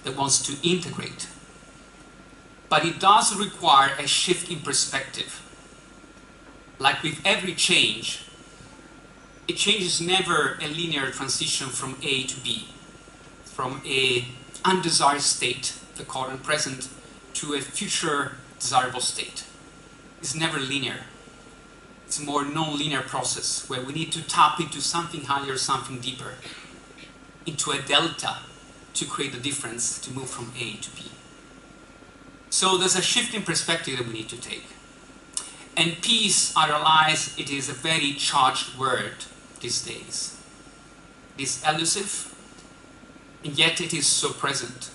that wants to integrate. But it does require a shift in perspective. Like with every change, a change is never a linear transition from A to B, from a undesired state, the current present, to a future desirable state. It's never linear. It's a more non-linear process where we need to tap into something higher, something deeper, into a delta to create the difference, to move from A to B. So there's a shift in perspective that we need to take. And peace, I realize it is a very charged word these days. It is elusive, and yet it is so present,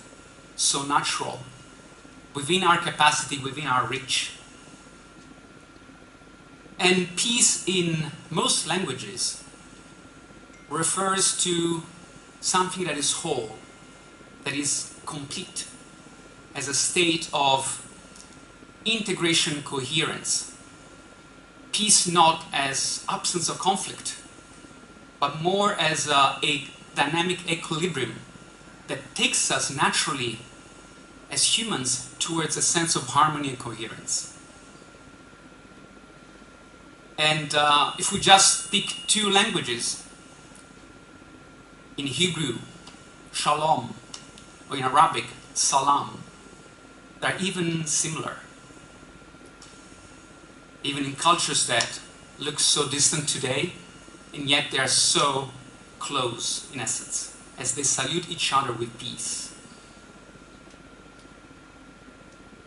so natural, within our capacity, within our reach. And peace in most languages refers to something that is whole, that is complete, as a state of integration, coherence. Peace not as absence of conflict, but more as a dynamic equilibrium that takes us naturally as humans towards a sense of harmony and coherence. And if we just speak two languages, in Hebrew, shalom, or in Arabic, salam, they're even similar. Even in cultures that look so distant today, and yet they are so close in essence, as they salute each other with peace.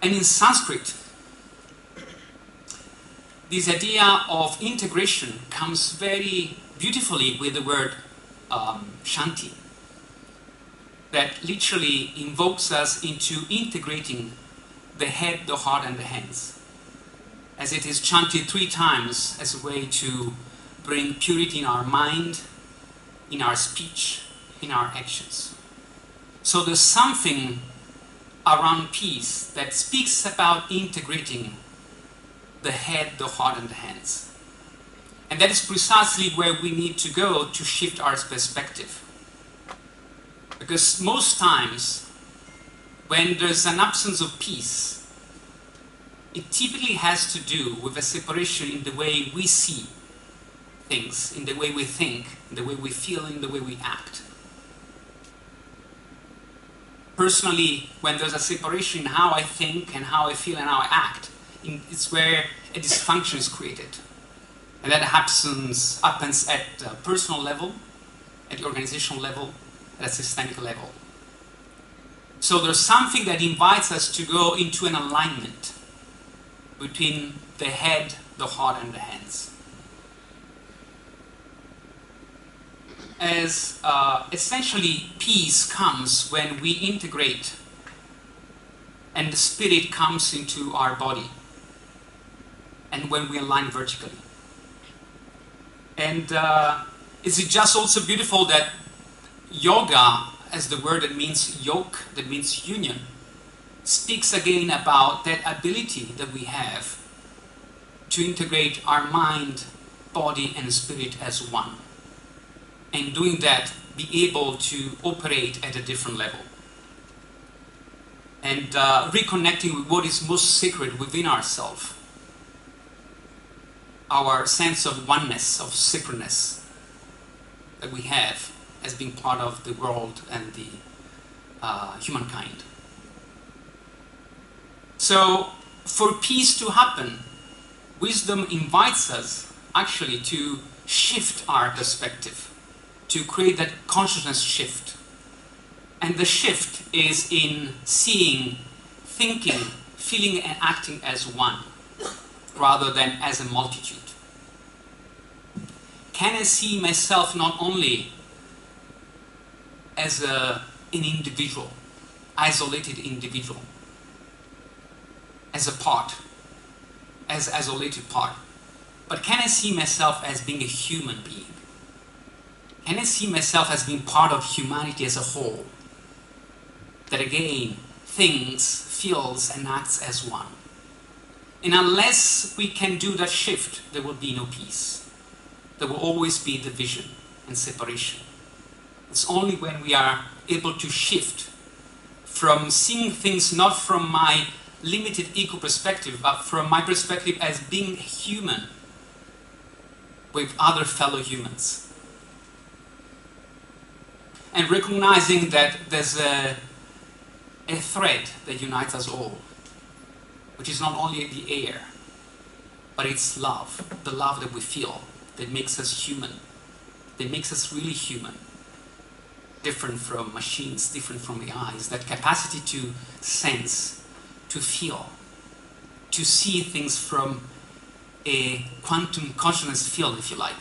And in Sanskrit, this idea of integration comes very beautifully with the word shanti, that literally invokes us into integrating the head, the heart, and the hands, as it is chanted 3 times as a way to bring purity in our mind, in our speech, in our actions. So there's something around peace that speaks about integrating the head, the heart, and the hands. And that is precisely where we need to go to shift our perspective. Because most times, when there's an absence of peace, it typically has to do with a separation in the way we see things, in the way we think, in the way we feel, in the way we act. Personally, when there's a separation in how I think and how I feel and how I act, it's where a dysfunction is created. And that happens at the personal level, at the organizational level, at a systemic level. So there's something that invites us to go into an alignment between the head, the heart, and the hands. As essentially peace comes when we integrate and the spirit comes into our body, and when we align vertically. And is it just also beautiful that yoga, as the word that means yoke, that means union, speaks again about that ability that we have to integrate our mind, body, and spirit as one. And doing that, be able to operate at a different level. And reconnecting with what is most sacred within ourselves. Our sense of oneness, of sacredness that we have as being part of the world and the humankind. So, for peace to happen, wisdom invites us actually to shift our perspective, to create that consciousness shift. And the shift is in seeing, thinking, feeling, and acting as one, rather than as a multitude. Can I see myself not only as an individual, isolated individual, as a part, as isolated part, but can I see myself as being a human being? Can I see myself as being part of humanity as a whole, that again thinks, feels, and acts as one? And unless we can do that shift, there will be no peace. There will always be division and separation. It's only when we are able to shift from seeing things not from my limited ego perspective, but from my perspective as being human with other fellow humans. And recognizing that there's a thread that unites us all, which is not only the air, but it's love, the love that we feel, that makes us human, that makes us really human, different from machines, different from AIs, that capacity to sense, to feel, to see things from a quantum consciousness field, if you like.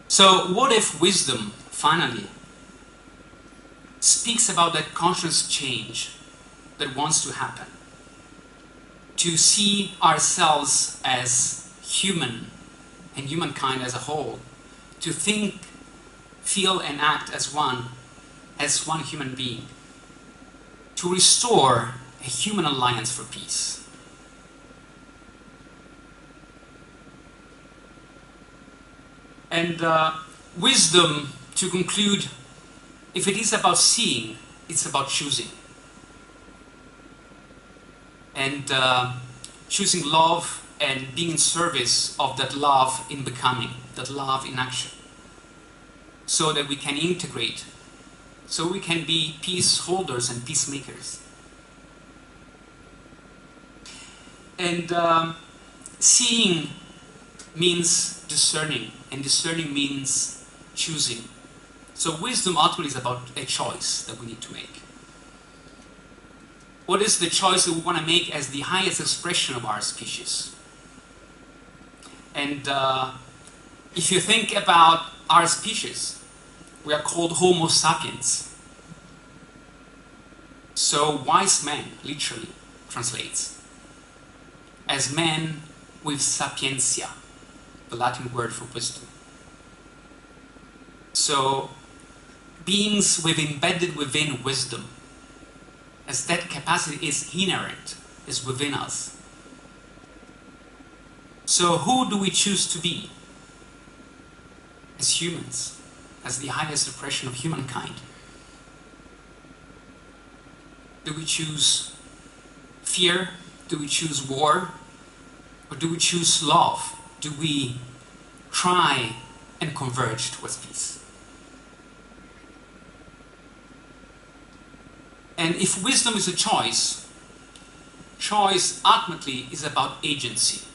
So what if wisdom, finally, speaks about that conscious change that wants to happen? To see ourselves as human and humankind as a whole, to think, feel and act as one human being, to restore a human alliance for peace. And wisdom, to conclude, if it is about seeing, it's about choosing. And choosing love and being in service of that love in becoming, that love in action, so that we can integrate, so we can be peace holders and peacemakers. And seeing means discerning, and discerning means choosing. So wisdom ultimately is about a choice that we need to make. What is the choice that we want to make as the highest expression of our species? And if you think about our species, we are called Homo sapiens. So wise man, literally, translates as man with sapientia, the Latin word for wisdom. So beings with embedded within wisdom, as that capacity is inherent, is within us. So who do we choose to be as humans, as the highest expression of humankind? Do we choose fear? Do we choose war? Or do we choose love? Do we try and converge towards peace? And if wisdom is a choice, choice ultimately is about agency.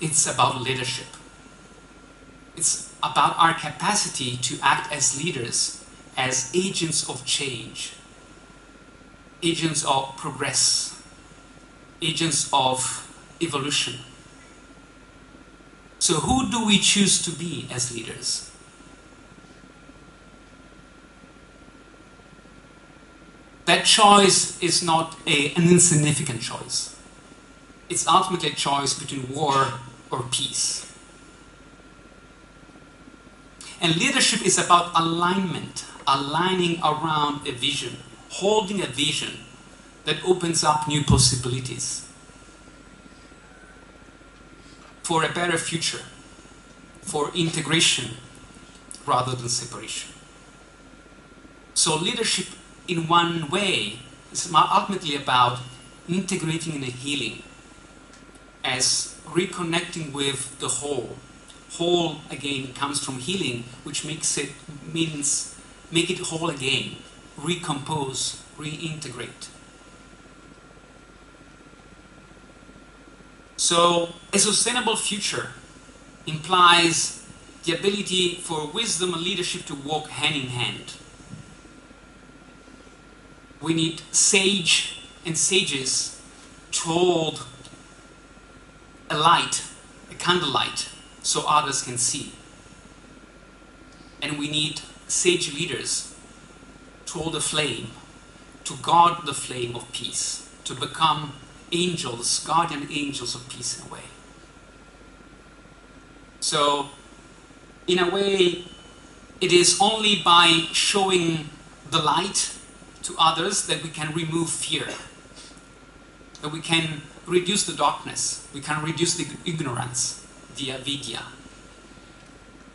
It's about leadership. It's about our capacity to act as leaders, as agents of change, agents of progress, agents of evolution. So who do we choose to be as leaders? That choice is not an insignificant choice. It's ultimately a choice between war or peace. And leadership is about alignment, aligning around a vision, holding a vision that opens up new possibilities for a better future, for integration rather than separation. So leadership in one way is ultimately about integrating and healing, as reconnecting with the whole. Whole again comes from healing, which means make it whole again, recompose, reintegrate. So a sustainable future implies the ability for wisdom and leadership to walk hand in hand. We need sage and sages to hold a light, a candlelight, so others can see. And we need sage leaders to hold a flame, to guard the flame of peace, to become angels, guardian angels of peace in a way. So, in a way, it is only by showing the light to others that we can remove fear, that we can reduce the darkness, we can reduce the ignorance, the avidya,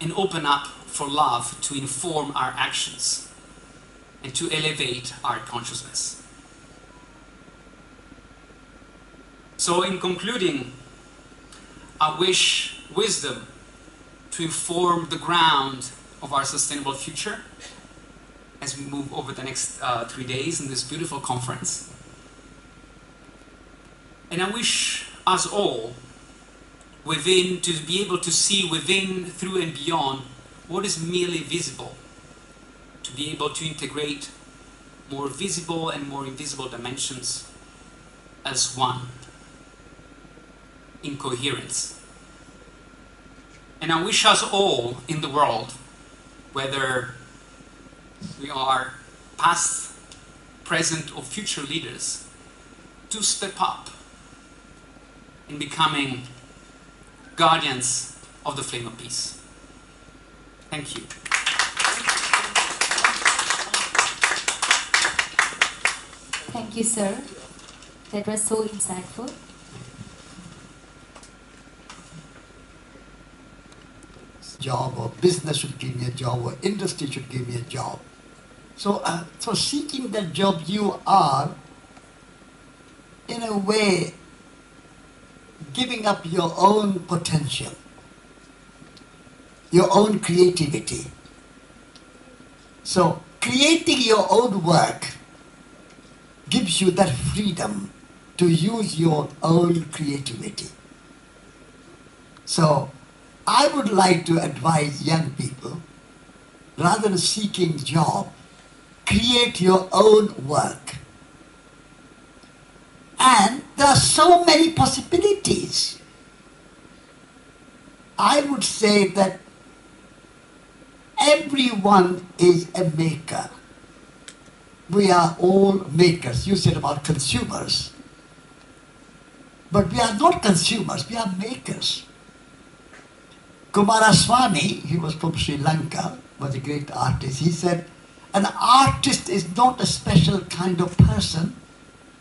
and open up for love to inform our actions and to elevate our consciousness. So in concluding, I wish wisdom to inform the ground of our sustainable future as we move over the next 3 days in this beautiful conference. And I wish us all within to be able to see within, through and beyond what is merely visible, to be able to integrate more visible and more invisible dimensions as one, in coherence. And I wish us all in the world, whether we are past, present or future leaders, to step up in becoming guardians of the flame of peace. Thank you. Thank you, sir. That was so insightful. Job, or business should give me a job, or industry should give me a job. So seeking that job, you are, in a way, giving up your own potential, your own creativity. So creating your own work gives you that freedom to use your own creativity. So I would like to advise young people, rather than seeking job, create your own work. And there are so many possibilities. I would say that everyone is a maker. We are all makers. You said about consumers. But we are not consumers, we are makers. Kumaraswamy, he was from Sri Lanka, was a great artist. He said, an artist is not a special kind of person,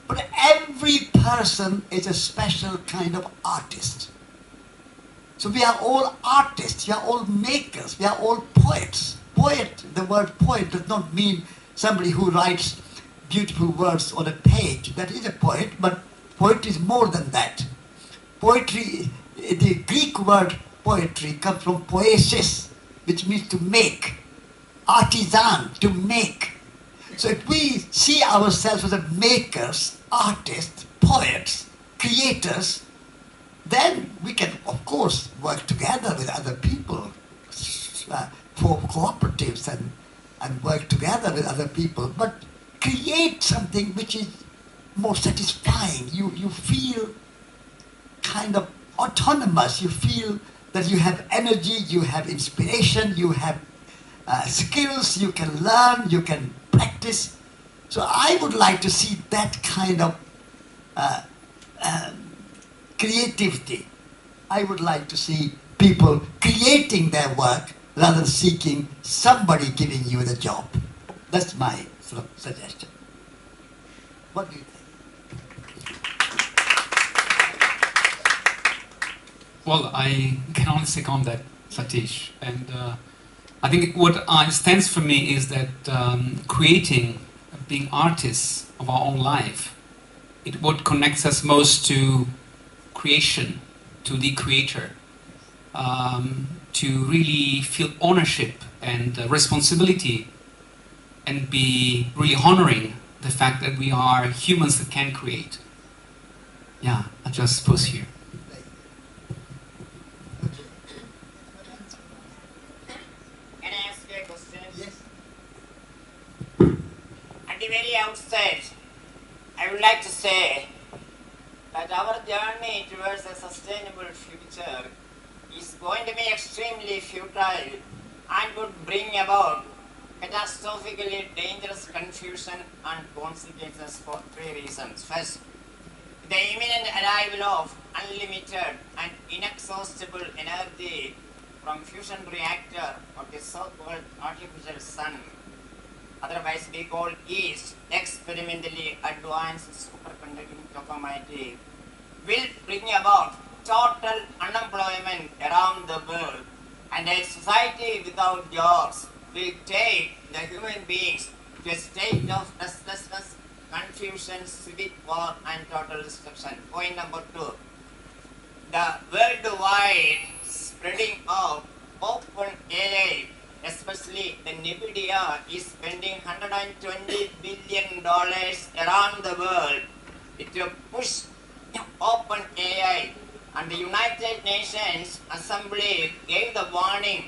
but every person is a special kind of artist. So we are all artists, we are all makers, we are all poets. Poet, the word poet does not mean somebody who writes beautiful words on a page. That is a poet, but poetry is more than that. Poetry, the Greek word poetry comes from poiesis, which means to make. Artisan, to make. So if we see ourselves as makers, artists, poets, creators, then we can, of course, work together with other people, form cooperatives and work together with other people, but create something which is more satisfying. You feel kind of autonomous. You feel that you have energy, you have inspiration, you have skills, you can learn, you can practice. So I would like to see that kind of creativity. I would like to see people creating their work rather than seeking somebody giving you the job. That's my sort of suggestion. What do you think? Well, I can only second that, Satish. And I think what stands for me is that creating, being artists of our own life, what connects us most to creation, to the creator, to really feel ownership and responsibility and be really honoring the fact that we are humans that can create. Yeah, I just pause here. Can I ask you a question? Yes. At the very outset, I would like to say that our journey towards a sustainable future is going to be extremely futile and would bring about catastrophically dangerous confusion and consequences for 3 reasons. First, the imminent arrival of unlimited and inexhaustible energy from fusion reactor of the so-called artificial sun. otherwise we call EAST, experimentally advanced superconducting tokamak, will bring about total unemployment around the world, and a society without jobs will take the human beings to a state of restlessness, confusion, civic war, and total destruction. Point number 2. The worldwide spreading of open AI, especially the NVIDIA, is spending $120 billion around the world to push open AI, and the United Nations Assembly gave the warning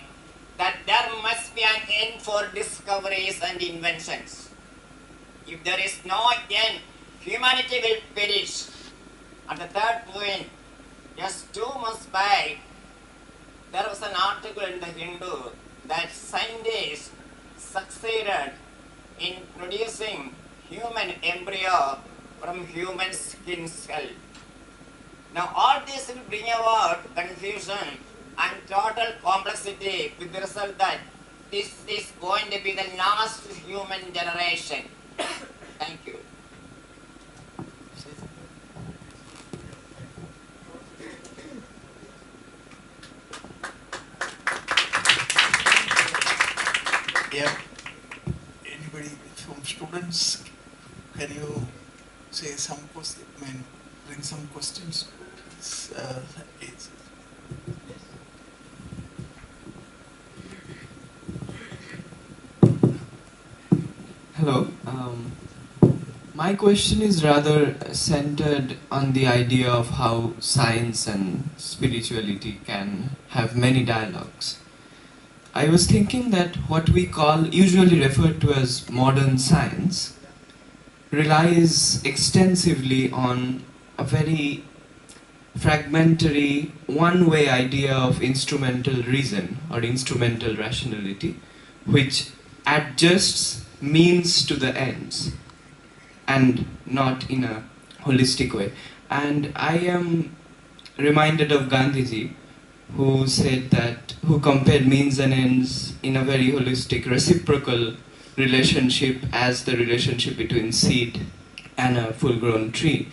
that there must be an end for discoveries and inventions. If there is no end, humanity will perish. And the third point, just 2 months back, there was an article in the Hindu that scientists succeeded in producing human embryo from human skin cell. Now all this will bring about confusion and total complexity, with the result that this is going to be the last human generation. Thank you. Yeah. Anybody from students, can you say some question? I mean, bring some questions. Hello. My question is rather centered on the idea of how science and spirituality can have many dialogues. I was thinking that what we call, usually referred to as modern science, relies extensively on a very fragmentary, one-way idea of instrumental reason or instrumental rationality, which adjusts means to the ends and not in a holistic way. And I am reminded of Gandhiji, who said that, who compared means and ends in a very holistic, reciprocal relationship as the relationship between seed and a full-grown tree.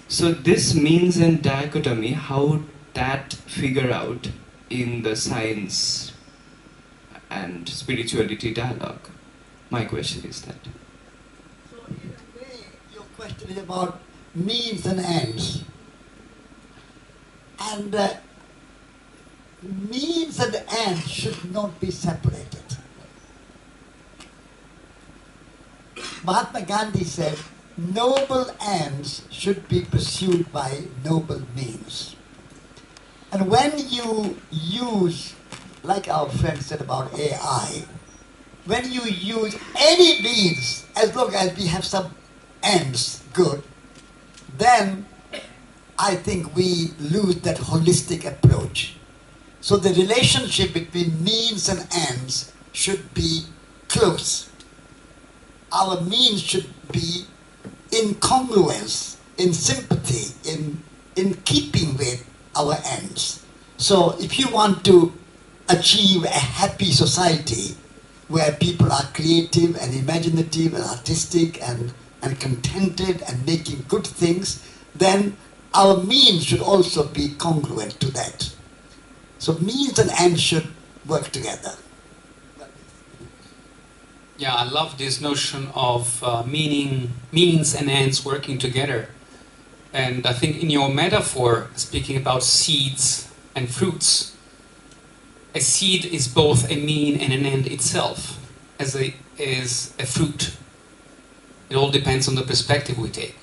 So this means and dichotomy, how that figure out in the science and spirituality dialogue? My question is that. So in a way, your question is about means and ends. And means and ends should not be separated. Mahatma Gandhi said, noble ends should be pursued by noble means. And when you use, like our friend said about AI, when you use any means, as long as we have some ends good, then I think we lose that holistic approach. So the relationship between means and ends should be close. Our means should be in congruence, in sympathy, in keeping with our ends. So if you want to achieve a happy society where people are creative and imaginative and artistic and contented and making good things, then our means should also be congruent to that. So means and ends should work together. Yeah, I love this notion of means and ends working together. And I think in your metaphor, speaking about seeds and fruits, a seed is both a mean and an end itself, as a fruit. It all depends on the perspective we take.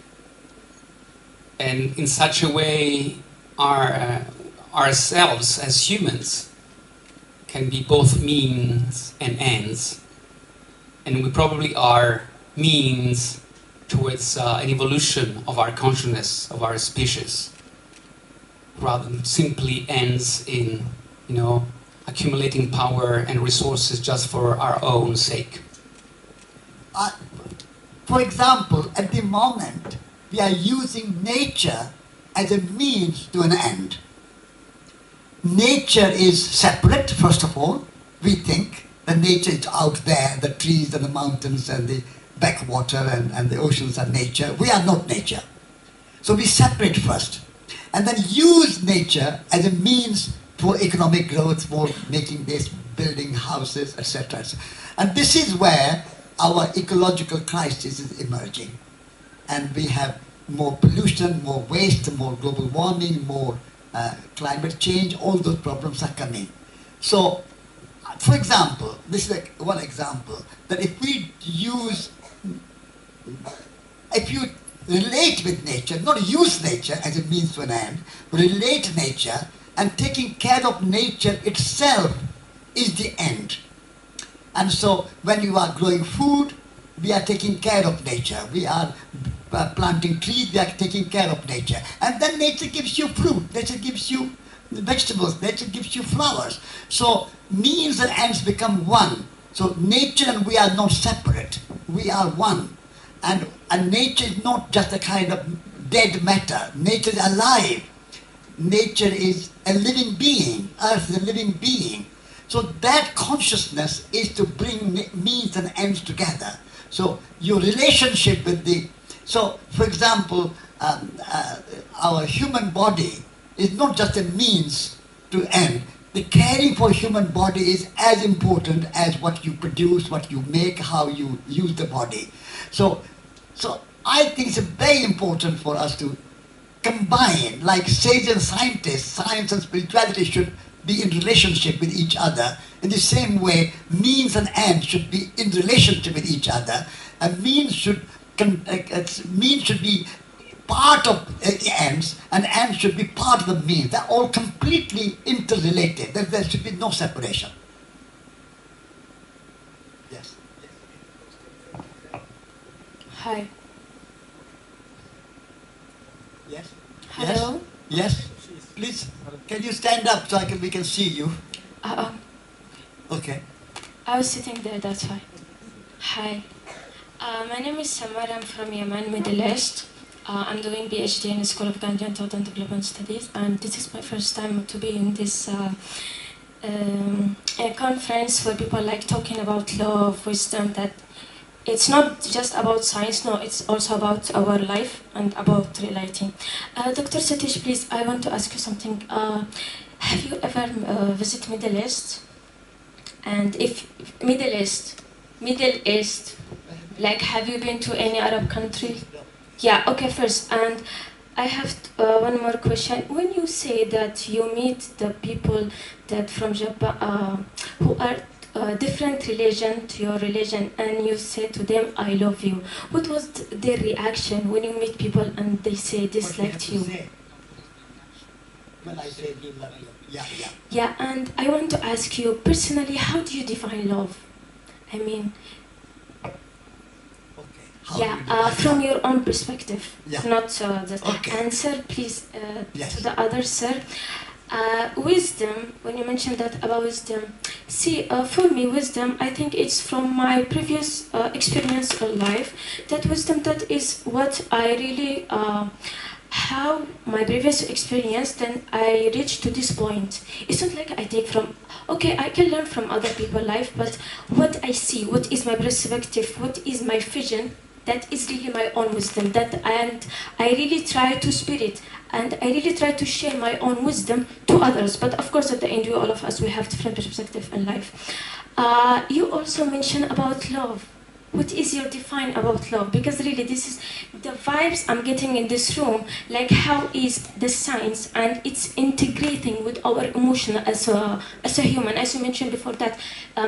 And in such a way, ourselves as humans can be both means and ends. And we probably are means towards an evolution of our consciousness, of our species, rather than simply ends in, accumulating power and resources just for our own sake. For example, at the moment, we are using nature as a means to an end. Nature is separate, first of all, we think, The nature is out there, the trees and the mountains and the backwater and the oceans are nature. We are not nature. So we separate first and then use nature as a means for economic growth, for making this, building houses, etc. And this is where our ecological crisis is emerging. And we have more pollution, more waste, more global warming, more climate change, all those problems are coming. So, for example, this is one example, that if you relate with nature, not use nature as a means to an end, relate nature, and taking care of nature itself is the end. And so when you are growing food, we are taking care of nature. We are planting trees, we are taking care of nature. And then nature gives you fruit, nature gives you vegetables, nature gives you flowers. So means and ends become one. So nature and we are not separate, we are one. And nature is not just a kind of dead matter. Nature is alive. Nature is a living being. Earth is a living being. So that consciousness is to bring means and ends together. So your relationship with the... So, for example, our human body is not just a means to end. The caring for human body is as important as what you produce, what you make, how you use the body. So I think it's very important for us to combine, like sage and scientists, science and spirituality should be in relationship with each other. In the same way, means and ends should be in relationship with each other. And means should be part of the ends, and ends should be part of the means. They're all completely interrelated. There should be no separation. Yes. Hi. Yes. Hello. Yes. Please, can you stand up so we can see you? Okay. I was sitting there, that's why. Hi. My name is Samar, I'm from Yemen, Middle East. I'm doing PhD in the School of Gandhian Thought and Development Studies, and this is my first time to be in this a conference where people like talking about love, wisdom, that it's not just about science, no, it's also about our life and about relating. Dr. Satish, please, I want to ask you something. Have you ever visited Middle East? And if Middle East, like have you been to any Arab country? Yeah, okay, first. And I have one more question. When you say that you meet the people that from Japan who are different religion to your religion, and you say to them, I love you, what was their reaction when you meet people and they say disliked you? When I say you love you. Yeah. Yeah, and I want to ask you personally, how do you define love? I mean, from your own perspective, not the answer, please, to the other sir. Wisdom, when you mentioned that about wisdom, see, for me, wisdom, I think it's from my previous experience in life, that wisdom, that is what I really, how my previous experience, then I reached to this point. It's not like I take from, okay, I can learn from other people's life, but what I see, what is my perspective, what is my vision, that is really my own wisdom, and I really try to spread it, and I really try to share my own wisdom to others. But of course, at the end, all of us, we have different perspectives in life. You also mentioned about love. What is your define about love? Because really, this is the vibes I'm getting in this room, like how is the science and it's integrating with our emotion as a human, as you mentioned before, that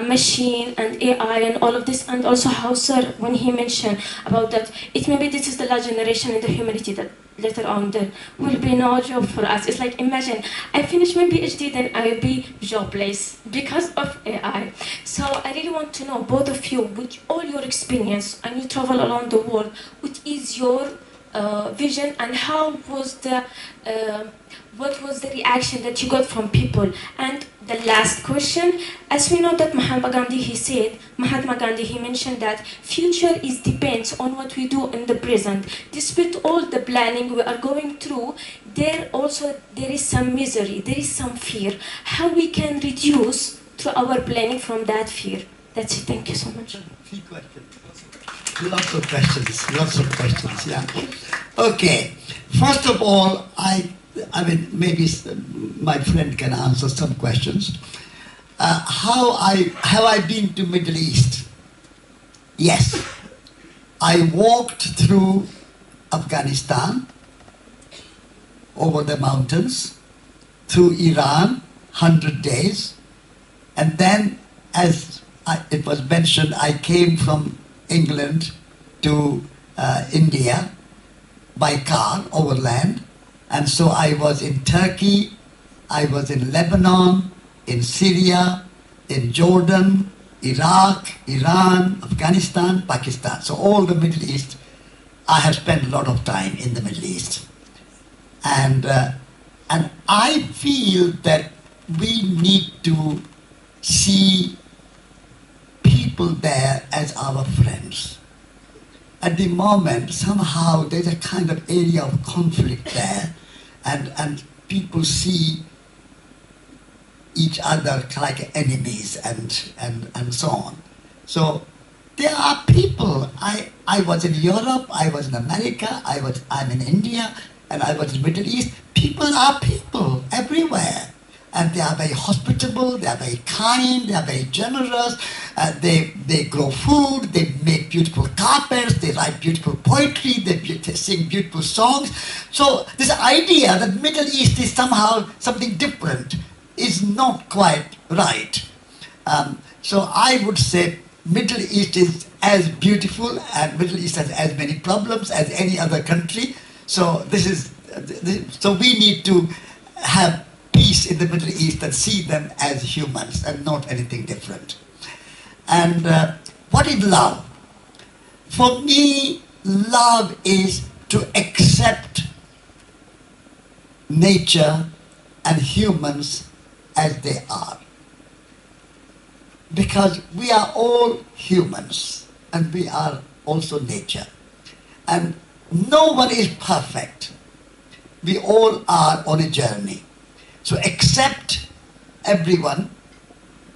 machine and AI and all of this, and also how sir, when he mentioned about that, it maybe this is the last generation in the humanity that later on there will be no job for us. It's like, imagine, I finish my PhD, then I will be jobless because of AI. So I really want to know, both of you, with all your experience, and you travel around the world, what is your vision, and how was the, what was the reaction that you got from people? And the last question, as we know that Mahatma Gandhi, he mentioned that future depends on what we do in the present. Despite all the planning we are going through, there is some misery, there is some fear. How we can reduce through our planning from that fear. That's it. Thank you so much. Three questions. Lots of questions, yeah. Okay, first of all, I mean, maybe my friend can answer some questions. Have I been to Middle East? Yes. I walked through Afghanistan, over the mountains, through Iran, 100 days, and then, as it was mentioned, I came from England to India by car, overland, and so I was in Turkey, I was in Lebanon, in Syria, in Jordan, Iraq, Iran, Afghanistan, Pakistan. So all the Middle East, I have spent a lot of time in the Middle East. And I feel that we need to see people there as our friends. At the moment, somehow there's a kind of area of conflict there, and people see each other like enemies and so on. So there are people. I was in Europe, I was in America, I'm in India, and I was in the Middle East. People are people everywhere. And they are very hospitable, they are very kind, they are very generous, they grow food, they make beautiful carpets, they write beautiful poetry, they sing beautiful songs. So this idea that Middle East is somehow something different is not quite right. So I would say Middle East is as beautiful and Middle East has as many problems as any other country. So so we need to have peace in the Middle East and see them as humans and not anything different. And what is love? For me, love is to accept nature and humans as they are. Because we are all humans and we are also nature. And no one is perfect. We all are on a journey. So accept everyone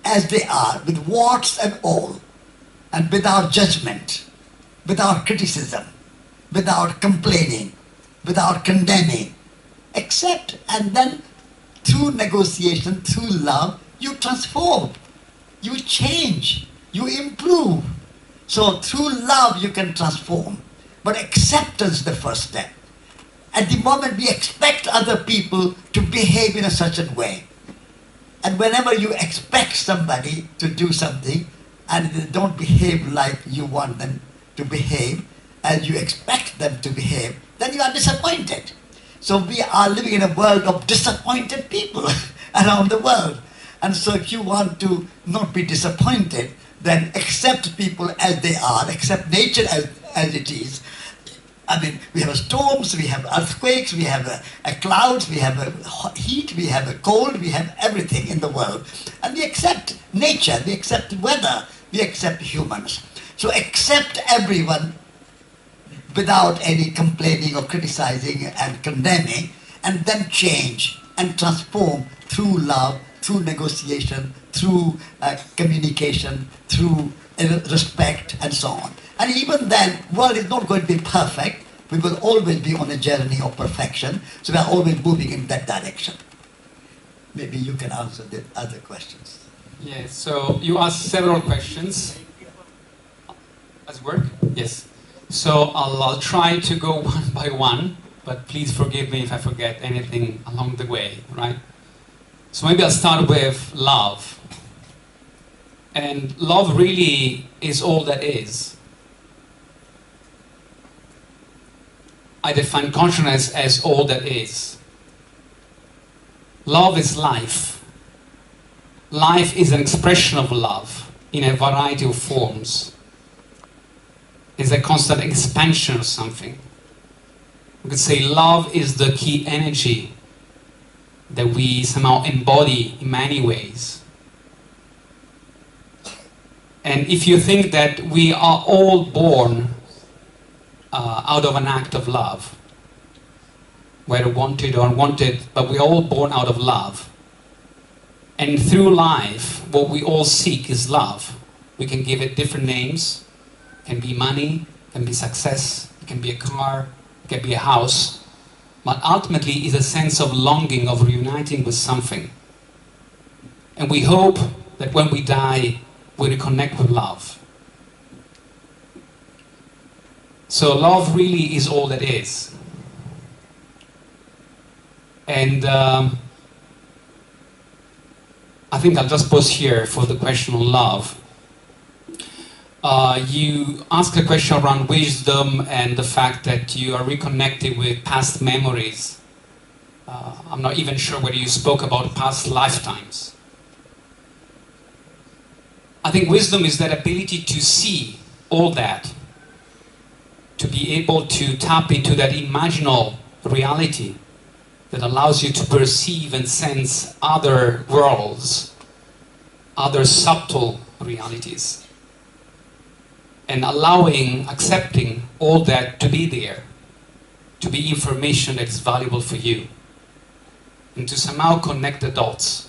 as they are, with warts and all, and without judgment, without criticism, without complaining, without condemning. Accept, and then through negotiation, through love, you transform, you change, you improve. So through love you can transform, but acceptance is the first step. At the moment we expect other people to behave in a certain way. And whenever you expect somebody to do something and they don't behave like you want them to behave, as you expect them to behave, then you are disappointed. So we are living in a world of disappointed people around the world. And so if you want to not be disappointed, then accept people as they are, accept nature as it is. I mean, we have storms, we have earthquakes, we have clouds, we have heat, we have cold, we have everything in the world. And we accept nature, we accept weather, we accept humans. So accept everyone without any complaining or criticizing and condemning, and then change and transform through love, through negotiation, through communication, through respect, and so on. And even then, world is not going to be perfect. We will always be on a journey of perfection. So we are always moving in that direction. Maybe you can answer the other questions. Yes, so you asked several questions. Does it work? Yes. So I'll try to go one by one, but please forgive me if I forget anything along the way, right? So maybe I'll start with love. And love really is all that is. I define consciousness as all that is. Love is life. Life is an expression of love in a variety of forms. It's a constant expansion of something. We could say love is the key energy that we somehow embody in many ways. And if you think that we are all born out of an act of love, whether wanted or unwanted, but we're all born out of love, And through life, what we all seek is love. We can give it different names. It can be money, it can be success, it can be a car, it can be a house. But ultimately, it's a sense of longing, of reuniting with something. And we hope that when we die, we reconnect with love. So love really is all that is. And I think I'll just pause here for the question on love. You asked a question around wisdom and the fact that you are reconnected with past memories. I'm not even sure whether you spoke about past lifetimes. I think wisdom is that ability to see all that, to be able to tap into that imaginal reality that allows you to perceive and sense other worlds, other subtle realities, and allowing, accepting all that to be there, to be information that is valuable for you, and to somehow connect the dots.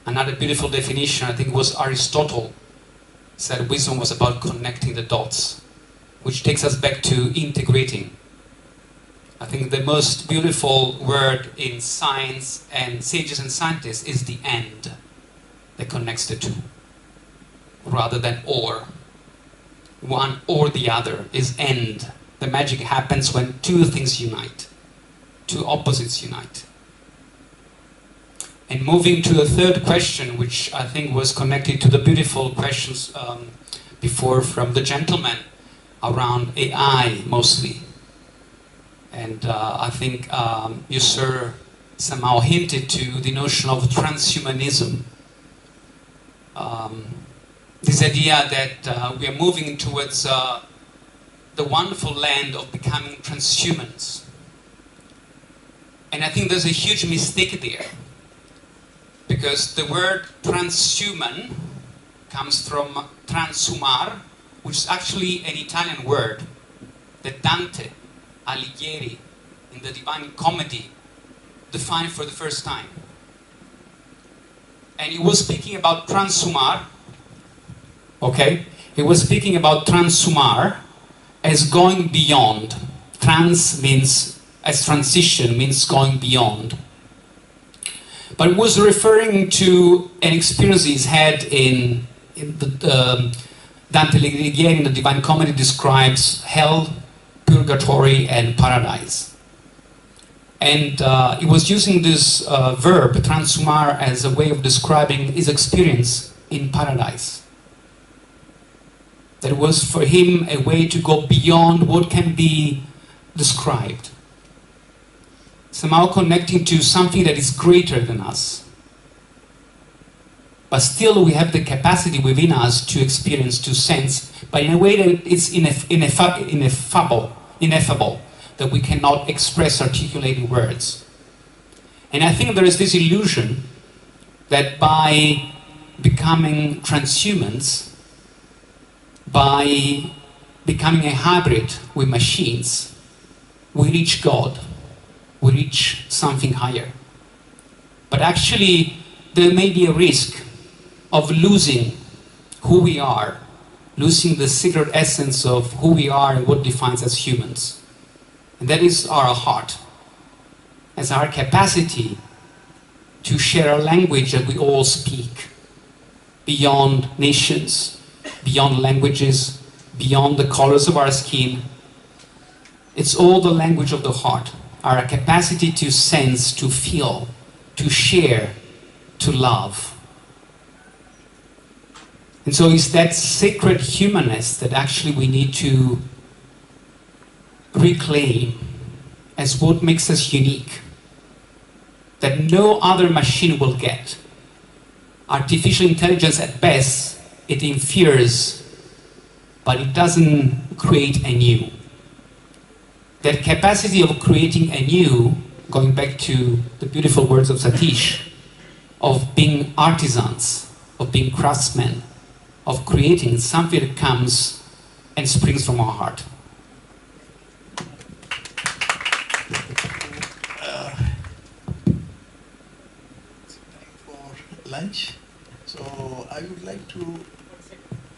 Another beautiful definition, I think, was Aristotle, said wisdom was about connecting the dots, which takes us back to integrating. I think the most beautiful word in science and sages and scientists is the and that connects the two, rather than or. One or the other is and. The magic happens when two things unite, two opposites unite. And moving to the third question, which I think was connected to the beautiful questions before from the gentleman around AI mostly. And I think you, sir, somehow hinted to the notion of transhumanism. This idea that we are moving towards the wonderful land of becoming transhumans. And I think there's a huge mistake there. Because the word transhuman comes from transhumar, which is actually an Italian word that Dante Alighieri in the Divine Comedy defined for the first time. And he was speaking about transhumar, okay? He was speaking about transhumar as going beyond. Trans means, as transition, means going beyond. But it was referring to an experience he's had in the Dante Alighieri in the Divine Comedy describes hell, purgatory, and paradise. And he was using this verb, transhumar, as a way of describing his experience in paradise. That was for him a way to go beyond what can be described. Somehow connecting to something that is greater than us. But still we have the capacity within us to experience, to sense, but in a way that it's ineffable, that we cannot express, articulate in words. And I think there is this illusion that by becoming transhumans, by becoming a hybrid with machines, we reach God. We reach something higher. But actually, there may be a risk of losing who we are, losing the secret essence of who we are and what defines us as humans. And that is our heart, as our capacity to share a language that we all speak, beyond nations, beyond languages, beyond the colors of our skin. It's all the language of the heart. Our capacity to sense, to feel, to share, to love. And so it's that sacred humanness that actually we need to reclaim as what makes us unique, that no other machine will get. Artificial intelligence at best, it infers, but it doesn't create anew. That capacity of creating anew, going back to the beautiful words of Satish, of being artisans, of being craftsmen, of creating something that comes and springs from our heart. lunch. So I would like to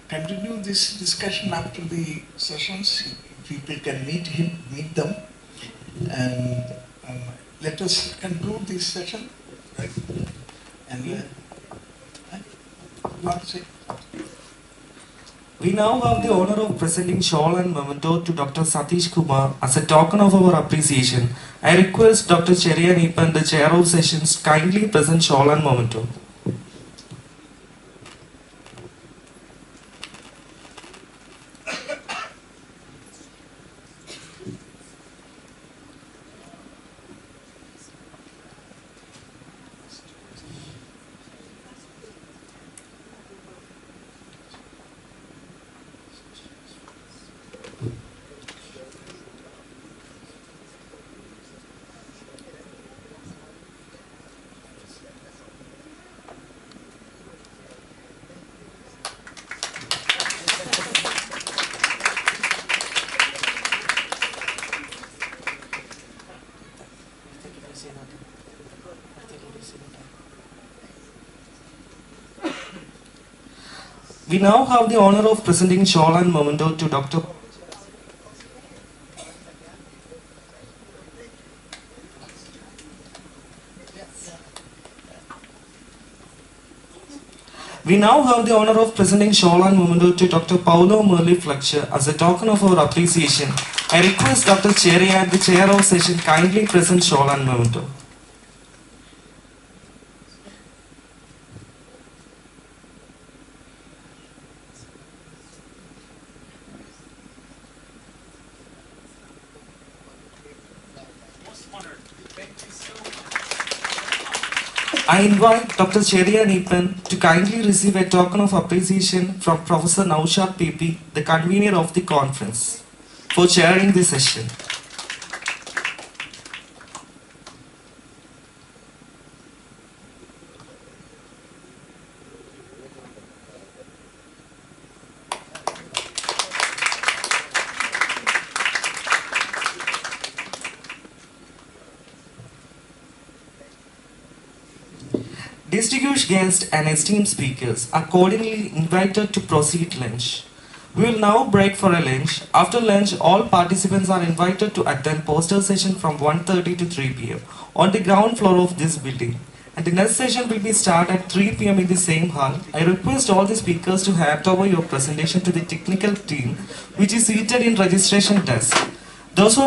continue this discussion after the sessions. People can meet them, and let us conclude this session. Right? And you want to say? We now have the honor of presenting shawl and memento to Dr. Satish Kumar as a token of our appreciation. I request Dr. Cherian Eapen, the chair of sessions, kindly present shawl and memento. We now have the honor of presenting shawl and memento to Dr. We now have the honor of presenting shawl and memento to Dr. Paulo Merli Fletcher as a token of our appreciation. I request Dr. Cherian, the chair of session, kindly present shawl and memento. I invite Dr. Cherian Eapen to kindly receive a token of appreciation from Professor Naushad PP, the convener of the conference, for chairing the session. Distinguished guests and esteemed speakers are cordially invited to proceed lunch. We will now break for a lunch. After lunch, all participants are invited to attend poster session from 1:30 to 3 p.m. on the ground floor of this building. And the next session will be start at 3 p.m. in the same hall. I request all the speakers to hand over your presentation to the technical team, which is seated in registration desk. Those who